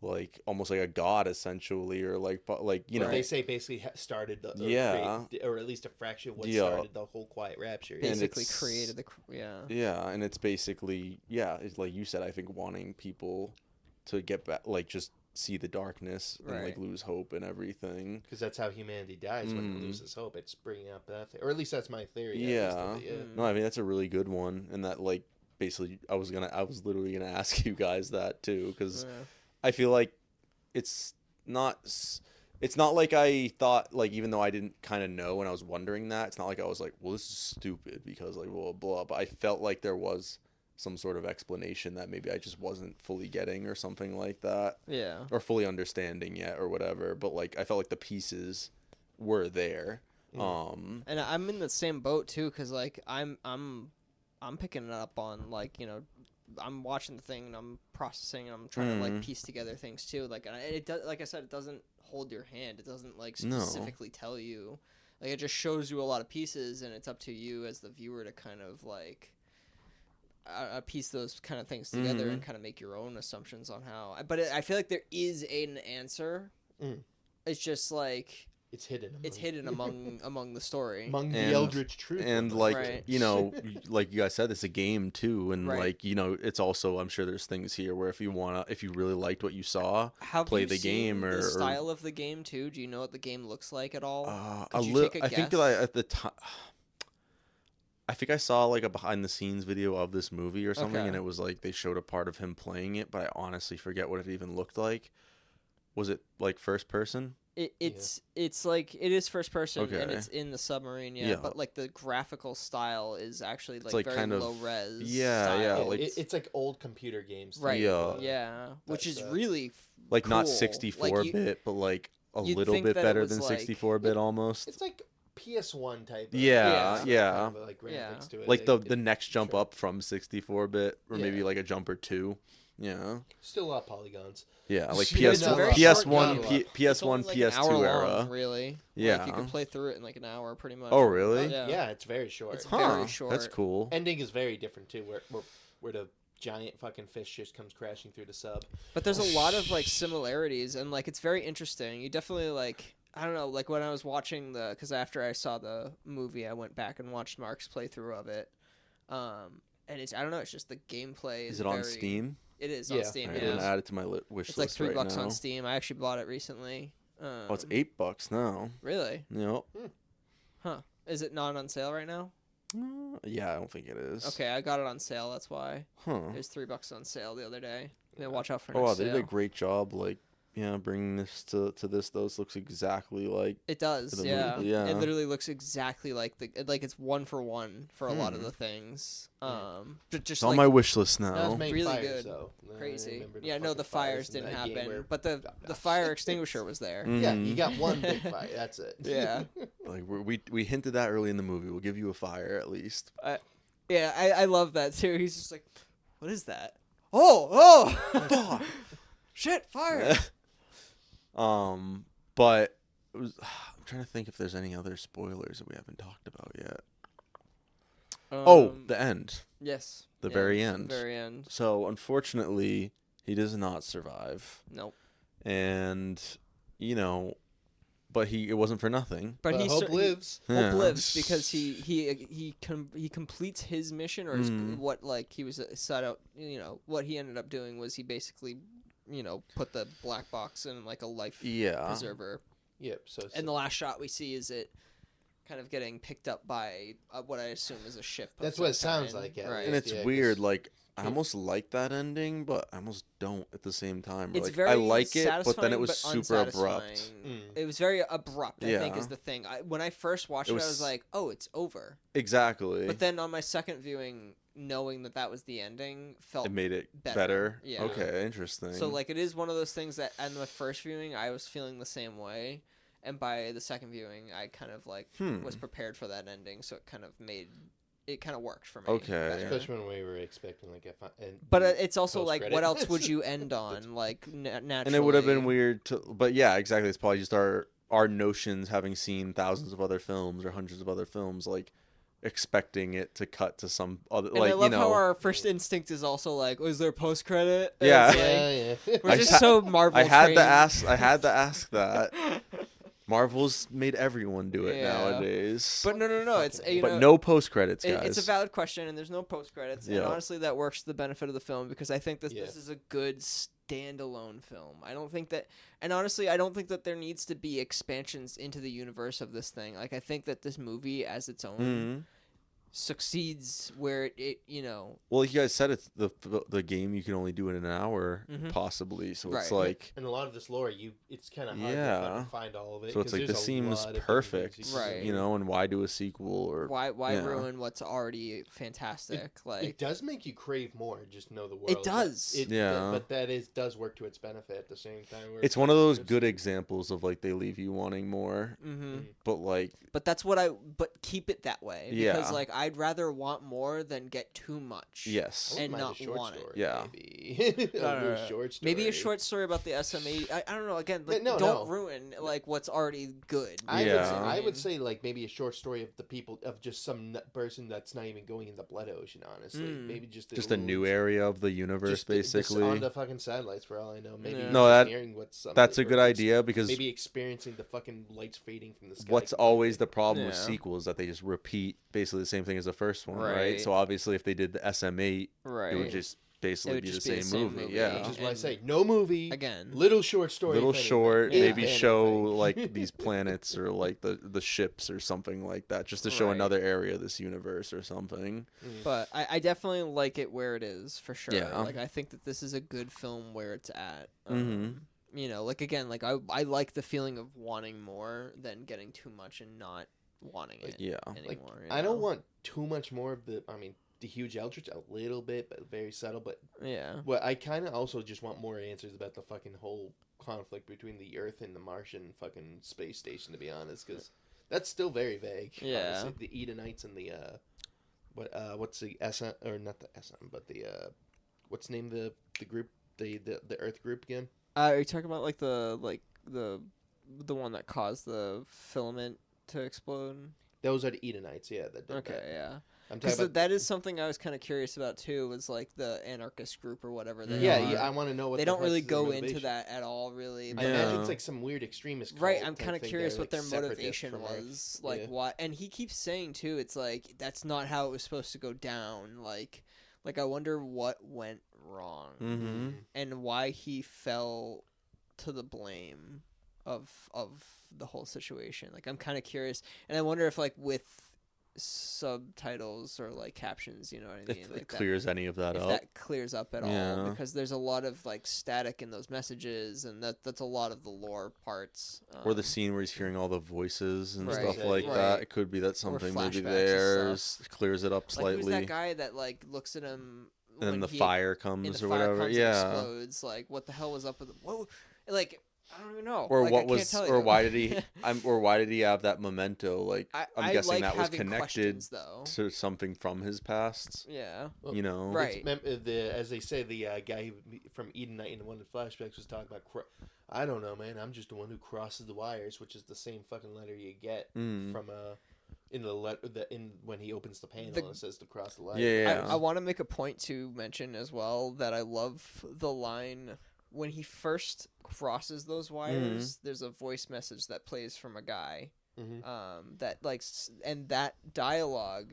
S1: like almost like a god essentially, or like you know,
S3: they say basically started the or at least a fraction of what started the whole quiet rapture.
S2: Basically created the
S1: and it's basically it's like you said, I think wanting people to get back, like just see the darkness and like lose hope and everything,
S3: because that's how humanity dies, when it loses hope. It's bringing up that thing, or at least that's my theory.
S1: No, I mean that's a really good one, and that like basically I was literally gonna ask you guys that too, because I feel like it's not like I thought, like, even though I didn't kind of know when I was wondering that, it's not like I was like, well, this is stupid because like blah blah, but I felt like there was some sort of explanation that maybe I just wasn't fully getting or something like that.
S2: Yeah.
S1: Or fully understanding yet or whatever. But like I felt like the pieces were there.
S2: And I'm in the same boat too, because like I'm picking it up on, like, you know, I'm watching the thing and I'm processing and I'm trying to like piece together things too. Like, and it does, like I said, it doesn't hold your hand. It doesn't like specifically tell you. Like, it just shows you a lot of pieces, and it's up to you as the viewer to kind of like piece those kind of things together and kind of make your own assumptions on how. But I feel like there is an answer. It's just like it's hidden among the story,
S3: among the eldritch truth,
S1: and like you know, like you guys said, it's a game too, and like, you know, it's also, I'm sure there's things here where if you really liked what you saw, play the game, or
S2: the style of the game too. Do you know what the game looks like at all?
S1: I think that at the time, I think I saw like a behind the scenes video of this movie or something, and it was like they showed a part of him playing it, but I honestly forget what it even looked like. Was it like first person?
S2: It's like, it is first person, and it's in the submarine, but like the graphical style is actually like very kind of low res.
S1: Like
S3: it's like old computer games.
S2: Right. Which is really
S1: like
S2: cool.
S1: Not 64-bit, but like a little bit better than 64-bit almost.
S3: It's like PS1 type.
S1: Like graphics to it. Like the next jump up from 64-bit, or maybe like a jump or two. Yeah.
S3: Still a lot of polygons.
S1: Yeah, like
S2: PS1,
S1: PS2 era.
S2: Long, really.
S1: Yeah.
S2: Like, you can play through it in like an hour, pretty much.
S1: Oh, really?
S3: Yeah, it's very short.
S2: It's very short.
S1: That's cool.
S3: Ending is very different too, where the giant fucking fish just comes crashing through the sub.
S2: But there's a lot of like similarities, and like it's very interesting. You definitely like, I don't know, like when I was watching because after I saw the movie, I went back and watched Mark's playthrough of it. And it's, I don't know, it's just the gameplay is
S1: on Steam?
S2: It is on Steam.
S1: I'm gonna add it to my wish list.
S2: It's like $3 on Steam. I actually bought it recently.
S1: It's $8 now.
S2: Really?
S1: Yep.
S2: Huh. Is it not on sale right now?
S1: Yeah, I don't think it is.
S2: Okay, I got it on sale. That's why.
S1: Huh.
S2: It was $3 on sale the other day. Yeah, watch out for next
S1: sale. They did a great job, like, bringing this to this. Those looks exactly like
S2: it does. Yeah. It literally looks exactly like it's one for one for a lot of the things. Just
S1: it's on my wish list now.
S2: Really
S3: fires,
S2: good.
S3: Though.
S2: Crazy. The fires didn't happen, but the fire extinguisher was there.
S3: Yeah, you got one big fire. That's it.
S2: Yeah.
S1: Like we hinted that early in the movie. We'll give you a fire at least.
S2: I love that too. He's just like, what is that? Oh. Shit, fire.
S1: But I'm trying to think if there's any other spoilers that we haven't talked about yet. The end.
S2: Yes.
S1: The very end.
S2: Very end.
S1: So unfortunately, he does not survive.
S2: Nope.
S1: And but it wasn't for nothing.
S3: But hope lives.
S2: Hope lives because he completes his mission, or what he was set out. What he ended up doing was he basically put the black box in like a life preserver.
S3: Yep.
S2: And the last shot we see is it kind of getting picked up by what I assume is a ship.
S3: That's what it sounds like. Yeah.
S2: Right.
S1: And it's weird. Like, I almost like that ending, but I almost don't at the same time.
S2: It's
S1: like,
S2: very
S1: I like it, but then it was
S2: but
S1: super abrupt.
S2: It was very abrupt, I think, is the thing. When I first watched it, I was like, oh, it's over.
S1: Exactly.
S2: But then on my second viewing, knowing that was the ending, it
S1: made it better.
S2: Yeah.
S1: Okay, interesting.
S2: So, like, it is one of those things that on the first viewing, I was feeling the same way. And by the second viewing, I kind of, like, was prepared for that ending. So it kind of worked for me.
S1: Okay.
S3: Especially when we were expecting, like,
S2: but it's also, like, what else would you end on? Like, naturally.
S1: And it would have been weird to... But, yeah, exactly. It's probably just our our notions, having seen thousands of other films or hundreds of other films, like expecting it to cut to some other,
S2: And
S1: like,
S2: I love
S1: you know,
S2: how our first instinct is also like, was there post credit?
S1: Yeah.
S3: Yeah.
S2: We're just so Marvel.
S1: I had
S2: trained.
S1: I had to ask that. Marvel's made everyone do it nowadays.
S2: But no. It's
S1: but no post credits, guys.
S2: It's a valid question, and there's no post credits.
S1: Yeah.
S2: And honestly, that works to the benefit of the film because I think that
S3: Yeah.
S2: this is a good standalone film. I don't think that, and honestly, I don't think that there needs to be expansions into the universe of this thing. Like, I think that this movie, as its own, succeeds where it you know.
S1: Well, you guys said it's the game you can only do it in an hour, possibly. So it's
S2: Right.
S1: like,
S3: And a lot of this lore, it's kind of hard
S1: Yeah.
S3: to fucking find all of it.
S1: so it's
S3: 'cause
S1: like
S3: there's
S1: this
S3: a
S1: seems
S3: lot of different
S1: perfect,
S3: things you can
S2: Right.
S3: do.
S1: you know. And why do a sequel or
S2: Why
S1: yeah.
S2: ruin what's already fantastic?
S3: It does make you crave more. Just know the world.
S2: It does.
S1: Yeah.
S3: But that does work to its benefit at the same time. where
S1: It's one of those
S3: just-
S1: good examples of like they leave you wanting more, but like
S2: But that's but keep it that way.
S1: Yeah.
S2: Because like I'd rather want more than get too much.
S1: yes,
S3: I wouldn't
S2: and
S3: mind a
S2: not
S3: short
S2: want it.
S3: story,
S1: Yeah.
S3: maybe.
S2: No.
S3: Short story.
S2: Maybe a short story about the SMA. I don't know. Again, like,
S3: No,
S2: don't
S3: no.
S2: ruin like what's already good.
S1: Yeah.
S3: I would say like maybe a short story of the people of just some person that's not even going in the blood ocean. Honestly, maybe just
S1: a new area of the universe,
S3: just
S1: basically.
S3: on the fucking satellites for all I know. Maybe
S2: Yeah.
S1: No,
S3: just
S1: that-
S3: hearing what some
S1: That's a good idea because
S3: Maybe experiencing the fucking lights fading from the sky.
S1: what's always the problem with
S2: Yeah.
S1: sequels that they just repeat basically the same thing as the first one, right?
S2: Right.
S1: So obviously, if they did the SM8,
S2: Right.
S1: it would just basically
S2: would
S1: be the
S2: just be the
S1: same
S2: same
S1: movie.
S2: movie.
S1: Yeah,
S3: Which is why I
S2: And-
S3: say no movie.
S2: Again.
S3: Little short story.
S1: little
S3: if anything.
S1: short,
S2: Yeah.
S1: maybe
S3: If
S1: show
S3: anything.
S1: like these planets or like the ships or something like that, just to show
S2: Right.
S1: another area of this universe or something.
S2: But I definitely like it where it is for sure.
S1: Yeah.
S2: Like I think that this is a good film where it's at.
S1: Mhm.
S2: You know, like again, like I like the feeling of wanting more than getting too much and not wanting it
S1: Yeah,
S2: anymore. you
S3: I
S2: know?
S3: don't want too much more of the. I mean, the huge Eldritch a little bit, but very subtle. But
S2: Yeah.
S3: well, I kind of also just want more answers about the fucking whole conflict between the Earth and the Martian fucking space station. To be honest, because that's still very vague.
S2: Yeah.
S3: honestly. The Edenites and the what's the SM or not the SM, but the what's the name of the group the Earth group again?
S2: Are you talking about like the one that caused the filament to explode?
S3: Those are the Edenites. Yeah. That did
S2: Okay,
S3: that.
S2: yeah.
S3: I'm talking
S2: Because
S3: about.
S2: that is something I was kind of curious about too. Was like the anarchist group or whatever they
S3: Yeah,
S2: are.
S3: yeah. I want to know what
S2: They
S3: the
S2: don't really
S3: heck's their
S2: go into
S3: motivation.
S2: that at all, really.
S3: I
S2: But
S3: imagine
S1: Yeah.
S3: it's like some weird extremist.
S2: right,
S3: cult
S2: I'm
S3: type
S2: kind of
S3: thing
S2: curious
S3: that are,
S2: what their
S3: like, separatist
S2: motivation
S3: from Earth.
S2: was. Like
S3: Yeah.
S2: what, and he keeps saying too. It's like that's not how it was supposed to go down. Like I wonder what went wrong
S1: mm-hmm.
S2: and why he fell to the blame of the whole situation. Like I'm kind of curious, and I wonder if like with subtitles or like captions, you know what I mean?
S1: If
S2: Like
S1: it clears any of that
S2: if
S1: up.
S2: that clears up at all,
S1: Yeah.
S2: because there's a lot of like static in those messages, and that's a lot of the lore parts.
S1: Or the scene where he's hearing all the voices and
S2: Right,
S1: stuff like
S2: right.
S1: that. It could be that something maybe
S2: flashbacks and
S1: there
S2: stuff.
S1: clears it up
S2: like who's
S1: slightly.
S2: that guy that like looks at him
S1: And then
S2: when
S1: the
S2: he-
S1: fire
S2: and
S1: comes
S2: the
S1: or
S2: fire
S1: whatever.
S2: comes and
S1: Yeah.
S2: explodes. Like what the hell was up with whoa? Like I don't even know.
S1: Or
S2: Like, I
S1: what
S2: can't
S1: was
S2: tell
S1: or
S2: you.
S1: why did he or why did he have that memento? Like
S2: I
S1: I'm guessing
S2: like
S1: that was
S2: having
S1: connected
S2: questions, though.
S1: to something from his past.
S2: Yeah.
S3: Well,
S1: You know.
S2: Right.
S3: As they say, the guy from Edenite in one of the flashbacks was talking about. I don't know, man. I'm just the one who crosses the wires, which is the same fucking letter you get from in the letter when he opens the panel and it says to cross the wires.
S1: Yeah.
S2: I want to make a point to mention as well that I love the line when he first crosses those wires. There's a voice message that plays from a guy, that like, and that dialogue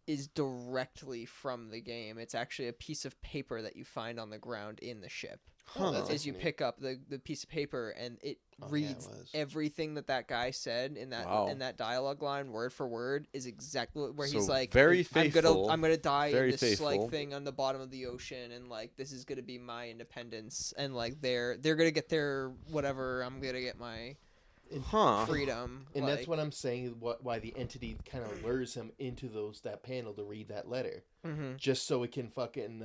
S2: is directly from the game. It's actually a piece of paper that you find on the ground in the ship.
S3: Oh, that's
S2: As you
S3: neat.
S2: pick up the piece of paper, and it reads
S3: was.
S2: everything that guy said in that
S1: Wow.
S2: in that dialogue line, word for word, is exactly where
S1: So
S2: he's like,
S1: very
S2: I'm
S1: faithful.
S2: gonna die
S1: Very
S2: in this
S1: faithful.
S2: like thing on the bottom of the ocean, and like this is gonna be my independence, and like they're gonna get their whatever, I'm gonna get my freedom.
S3: And
S2: like,
S3: that's what I'm saying. Why the entity kind of lures him into that panel to read that letter, just so it can fucking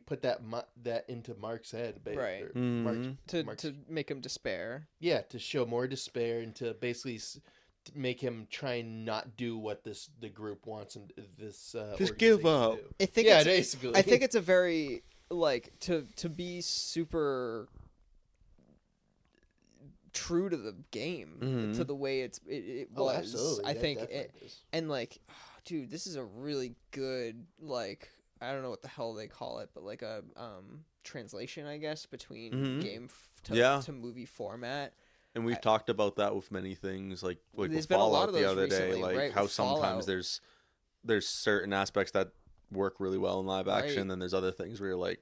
S3: put that into Mark's head,
S2: Right.
S3: or Mark's,
S2: to make him despair.
S3: yeah, to show more despair and to basically to make him try and not do what the group wants and this
S1: Just give
S3: organization
S1: up.
S3: do.
S2: I think
S3: Yeah,
S2: it's,
S3: basically.
S2: I think it's a very like to be super true to the game, to the way it was.
S3: Absolutely.
S2: I
S3: That
S2: think,
S3: definitely is.
S2: and like, dude, this is a really good like. I don't know what the hell they call it, but like a translation, I guess, between game to movie format.
S1: And we've talked about that with many things, like
S2: There's
S1: with
S2: been a lot
S1: Fallout
S2: of
S1: the
S2: those
S1: other day,
S2: recently,
S1: like
S2: right,
S1: how
S2: with
S1: sometimes
S2: Fallout.
S1: there's certain aspects that work really well in live action,
S2: Right.
S1: then there's other things where you're like,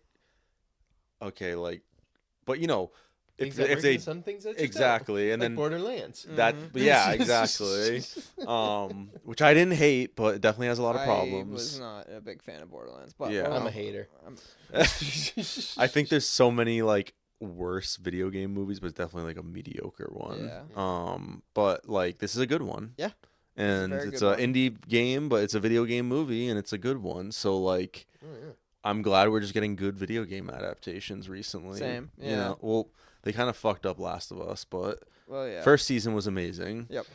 S1: okay, like, but you know,
S3: Things
S1: if
S3: that work
S1: they
S3: and some things that just
S1: exactly,
S3: don't.
S1: and
S3: Like
S1: then
S3: Borderlands.
S1: that, but yeah, exactly, which I didn't hate, but it definitely has a lot of
S2: I
S1: problems.
S2: was not a big fan of Borderlands, but
S1: Yeah.
S3: I'm a hater.
S1: I think there's so many like worse video game movies, but it's definitely like a mediocre one.
S2: Yeah.
S1: But like this is a good one.
S2: Yeah.
S1: And
S2: very
S1: it's
S2: good
S1: an
S2: one.
S1: indie game, but it's a video game movie, and it's a good one. So like,
S3: Oh, yeah.
S1: I'm glad we're just getting good video game adaptations recently.
S2: Same,
S1: You
S2: yeah.
S1: know, well, they kind of fucked up Last of Us, but
S2: Well, yeah.
S1: first season was amazing.
S2: Yep.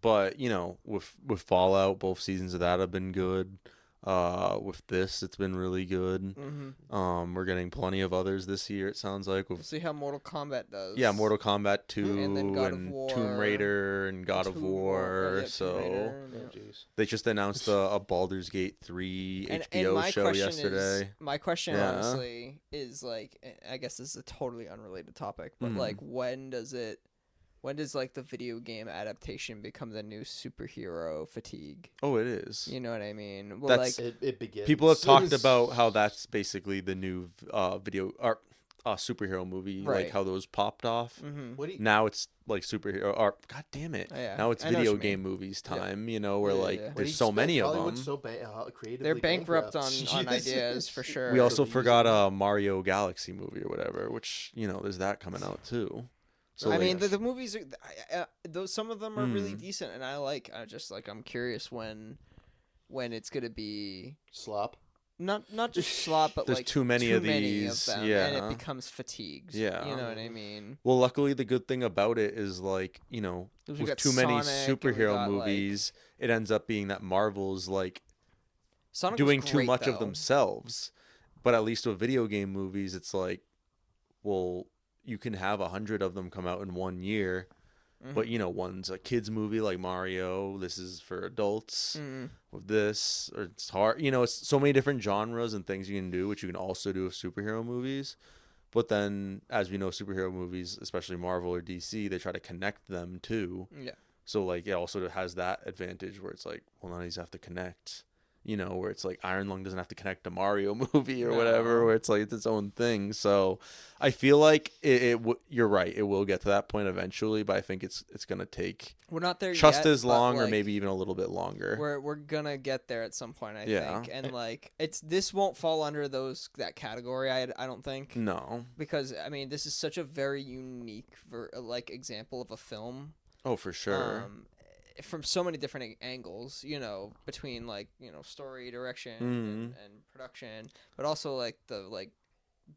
S1: But you know, with Fallout, both seasons of that have been good. With this, it's been really good.
S2: Mm-hmm.
S1: We're getting plenty of others this year. It sounds like
S2: We'll see how Mortal Kombat does.
S1: yeah, Mortal Kombat 2
S2: And then God of
S1: and
S2: War.
S1: Tomb Raider and God of
S2: Tomb
S1: War.
S2: yeah,
S1: So
S2: Tomb Raider,
S3: Oh,
S2: yeah.
S3: jeez.
S1: they just announced a Baldur's Gate 3
S2: And
S1: HBO
S2: my
S1: show
S2: question
S1: yesterday.
S2: my question
S1: Yeah.
S2: honestly is like, I guess this is a totally unrelated topic, but
S1: Mhm.
S2: like, when does like the video game adaptation become the new superhero fatigue?
S1: Oh, it is.
S2: You know what I mean? Well,
S1: That's-
S2: like,
S3: It begins.
S1: People have talked about how that's basically the new video or superhero movie,
S2: Right.
S1: like how those popped off.
S2: mhm.
S3: What do you,
S1: Now it's like superhero or god damn it.
S2: Yeah,
S1: Now it's
S2: I know what
S1: video
S2: you mean.
S1: game movies time, you know, where
S2: Yeah,
S1: like
S2: yeah.
S3: what do you
S1: there's so
S3: expect?
S1: many of them.
S3: Hollywood's so creatively
S2: They're bankrupt on
S3: Yes.
S2: ideas for sure.
S1: We also
S3: So
S1: forgot
S3: easily.
S1: a Mario Galaxy movie or whatever, which, you know, there's that coming out too. So
S2: I
S1: like,
S2: mean, the movies are those. Some of them are really
S1: Mm.
S2: decent, and I'm curious when it's gonna be
S3: slop.
S2: not just slop, but
S1: There's
S2: like
S1: too many of these,
S2: them, and
S1: yeah.
S2: it becomes fatigued.
S1: Yeah.
S2: you know what I mean.
S1: well, luckily the good thing about it is like, you know,
S2: 'Cause we
S1: with
S2: got
S1: too many
S2: Sonic, and we
S1: superhero
S2: got, like-
S1: movies, it ends up being that Marvel's like
S2: Sonic was
S1: doing too
S2: great,
S1: much of
S2: though.
S1: themselves. But at least with video game movies, it's like, well, you can have 100 of them come out in 1 year,
S2: Mhm.
S1: but you know, one's a kids movie like Mario. This is for adults.
S2: Mhm.
S1: With this, or it's hard. You know, it's so many different genres and things you can do, which you can also do with superhero movies. But then, as we know, superhero movies, especially Marvel or DC, they try to connect them too.
S2: Yeah.
S1: So like, it also has that advantage where it's like, well, none of these have to connect. You know, where it's like Iron Lung doesn't have to connect to Mario movie or whatever,
S2: No.
S1: where it's like it's its own thing. So I feel like you're right. It will get to that point eventually, but I think it's gonna take
S2: We're not there
S1: just
S2: yet,
S1: as
S2: but,
S1: long or
S2: like,
S1: maybe even a little bit longer.
S2: we're gonna get there at some point, I
S1: Yeah.
S2: think. And like, this won't fall under that category. I don't think.
S1: No.
S2: Because I mean, this is such a very unique example of a film.
S1: Oh, for sure.
S2: From so many different angles, you know, between like, you know, story, direction, and production, but also like the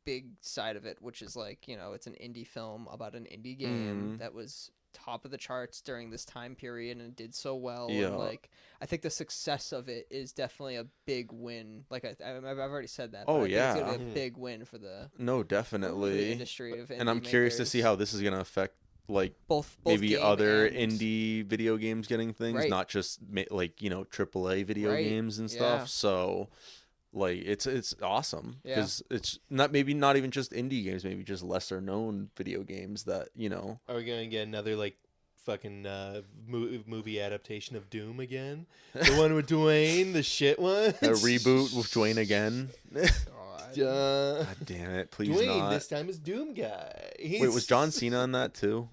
S2: big side of it, which is like, you know, it's an indie film about an indie game that was top of the charts during this time period and did so well.
S1: Yeah.
S2: And like, I think the success of it is definitely a big win. Like I've already said that.
S1: Oh,
S2: but I think
S1: yeah.
S2: it's gonna be a big win for the
S1: No,
S2: for the
S1: definitely.
S2: industry of indie
S1: And I'm curious to
S2: makers.
S1: see how this is gonna affect like
S2: both
S1: maybe
S2: game
S1: other
S2: and-
S1: indie video games getting things,
S2: Right.
S1: not just like, you know, AAA video
S2: Right,
S1: games and stuff.
S2: yeah.
S1: So like it's awesome
S2: Yeah.
S1: because it's not even just indie games, maybe just lesser known video games that, you know.
S3: Are we gonna get another like fucking movie adaptation of Doom again? The one with Dwayne, the shit one.
S1: A reboot with Dwayne again.
S2: God.
S1: God damn it, please
S3: Dwayne
S1: not.
S3: this time is Doom guy.
S1: Wait, was John Cena on that too?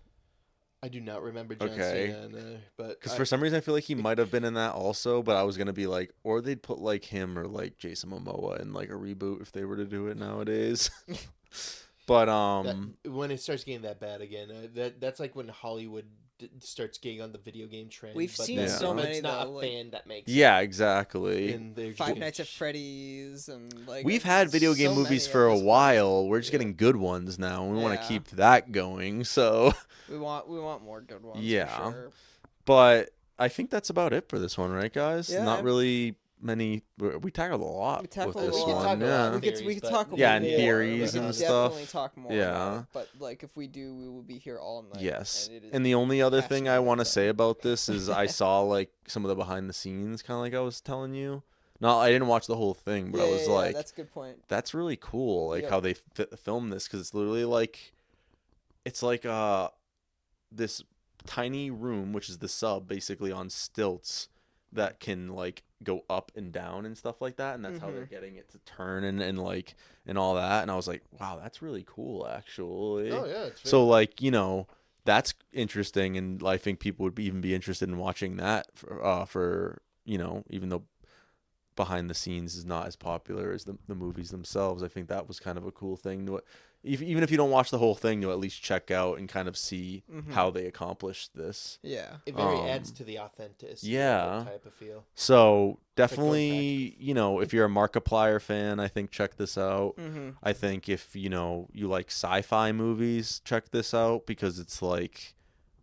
S3: I do not remember John
S1: Okay.
S3: Cena, in there, but
S1: Because for some reason I feel like he might have been in that also, but I was gonna be like, or they'd put like him or like Jason Momoa in like a reboot if they were to do it nowadays. But
S3: when it starts getting that bad again, that's like when Hollywood starts getting on the video game trend.
S2: We've
S3: but
S2: seen
S3: then
S1: so
S2: many,
S3: It's not
S2: though,
S3: a
S2: like-
S3: fan that makes.
S1: yeah,
S3: it,
S1: exactly.
S3: and they're just
S2: Five
S3: getting
S2: Nights at Freddy's and like
S1: We've had video game
S2: so
S1: movies
S2: many
S1: for
S2: at
S1: a
S2: this point.
S1: while. We're just
S3: Yeah.
S1: getting good ones now, and we want to
S2: Yeah.
S1: keep that going. So,
S2: We want more good ones.
S1: Yeah.
S2: For sure.
S1: but I think that's about it for this one, right, guys?
S2: Yeah.
S1: Not really many. We tackled a lot with
S2: tackled
S1: this
S2: a lot.
S1: one. Yeah.
S2: We could talk
S1: Yeah, and
S2: more.
S1: theories
S2: we
S1: and
S2: could
S1: stuff.
S2: Definitely talk more.
S1: Yeah.
S2: About it, but like if we do, we will be here all night.
S1: Yes.
S2: And,
S1: And the only other thing I want to
S2: thing.
S1: say about this is I saw like some of the behind the scenes, kind of like I was telling you. No, I didn't watch the whole thing, but I was like,
S2: that's a good point.
S1: That's really cool, like how they filmed this, because it's literally like, it's like this tiny room, which is the sub, basically on stilts, that can like go up and down and stuff like that, and that's how they're getting it to turn and like and all that. And I was like, wow, that's really cool, actually.
S3: Oh yeah.
S1: So like, you know, that's interesting, and I think people would even be interested in watching that for you know, even though behind the scenes is not as popular as the movies themselves. I think that was kind of a cool thing to, even if you don't watch the whole thing, to at least check out and kind of see how they accomplished this.
S2: Yeah,
S3: it very adds to the authenticity.
S1: Yeah,
S3: type of feel.
S1: So definitely, you know, if you're a Markiplier fan, I think check this out. I think if you know you like sci-fi movies, check this out, because it's like,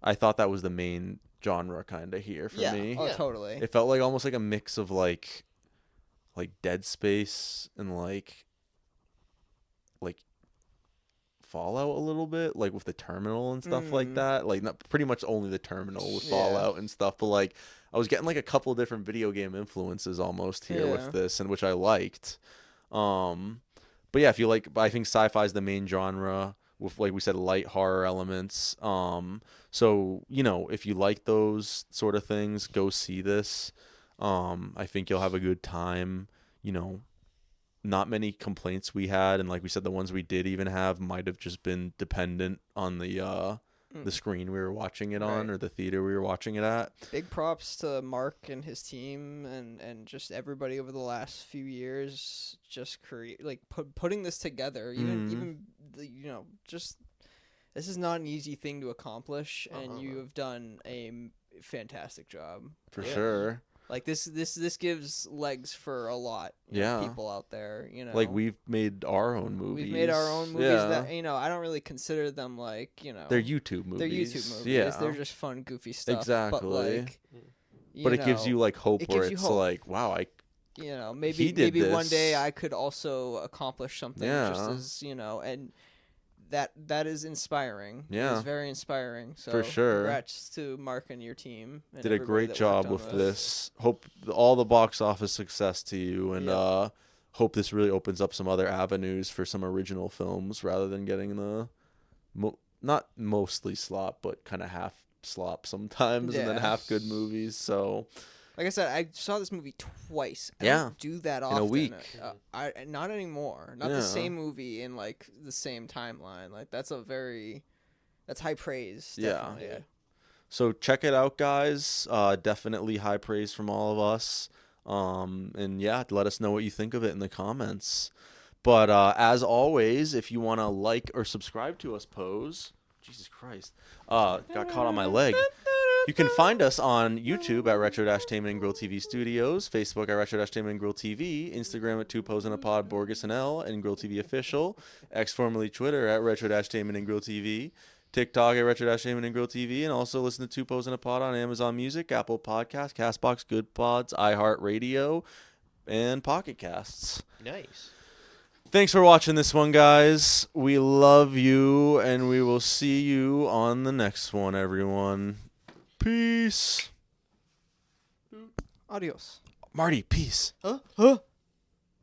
S1: I thought that was the main genre kind of here for me.
S2: Oh, totally.
S1: It felt like almost like a mix of like Dead Space and like Fallout a little bit, like with the terminal and stuff like that. Like not pretty much only the terminal with Fallout and stuff, but like I was getting like a couple of different video game influences almost here with this, and which I liked. But yeah, if you like, I think sci-fi is the main genre with, like we said, light horror elements. So you know, if you like those sort of things, go see this. I think you'll have a good time. You know, not many complaints we had, and like we said, the ones we did even have might have just been dependent on the screen we were watching it on, or the theater we were watching it at.
S2: Big props to Mark and his team and just everybody over the last few years, just putting this together. Even you know, just this is not an easy thing to accomplish, and you have done a fantastic job
S1: for sure.
S2: Like this gives legs for a lot of people out there, you know.
S1: Like we've made our own movies.
S2: We've made our own movies that, you know, I don't really consider them like, you know,
S1: they're YouTube movies.
S2: They're YouTube movies.
S1: Yeah.
S2: They're just fun, goofy stuff.
S1: Exactly.
S2: But like,
S1: but it gives you like hope, where it's like, wow,
S2: you know, maybe one day I could also accomplish something just as, you know, and that is inspiring.
S1: Yeah.
S2: It's very inspiring. So
S1: for sure.
S2: Congrats to Mark and your team. And
S1: did a great job with this. Hope all the box office success to you, and hope this really opens up some other avenues for some original films, rather than getting the not mostly slop, but kind of half slop sometimes, and then half good movies. So
S2: like I said, I saw this movie twice. I don't do that often.
S1: In a week.
S2: Not anymore. Not the same movie in like the same timeline. Like that's high praise. Definitely. Yeah.
S1: So check it out, guys. Definitely high praise from all of us. And yeah, let us know what you think of it in the comments. But as always, if you want to like or subscribe to us, Jesus Christ, got caught on my leg. You can find us on YouTube at retro-TAINMENT and Grill TV Studios, Facebook at retro-TAINMENT and Grill TV, Instagram at 2 Pose in a Pod, Borges and L, and Grill TV Official, formerly Twitter at retro-TAINMENT and Grill TV, TikTok at retro-TAINMENT and Grill TV, and also listen to 2 Pose in a Pod on Amazon Music, Apple Podcasts, CastBox, Good Pods, iHeartRadio, and Pocket Casts.
S3: Nice.
S1: Thanks for watching this one, guys. We love you, and we will see you on the next one, everyone. Peace.
S2: Adios.
S1: Marty, peace.
S2: Huh?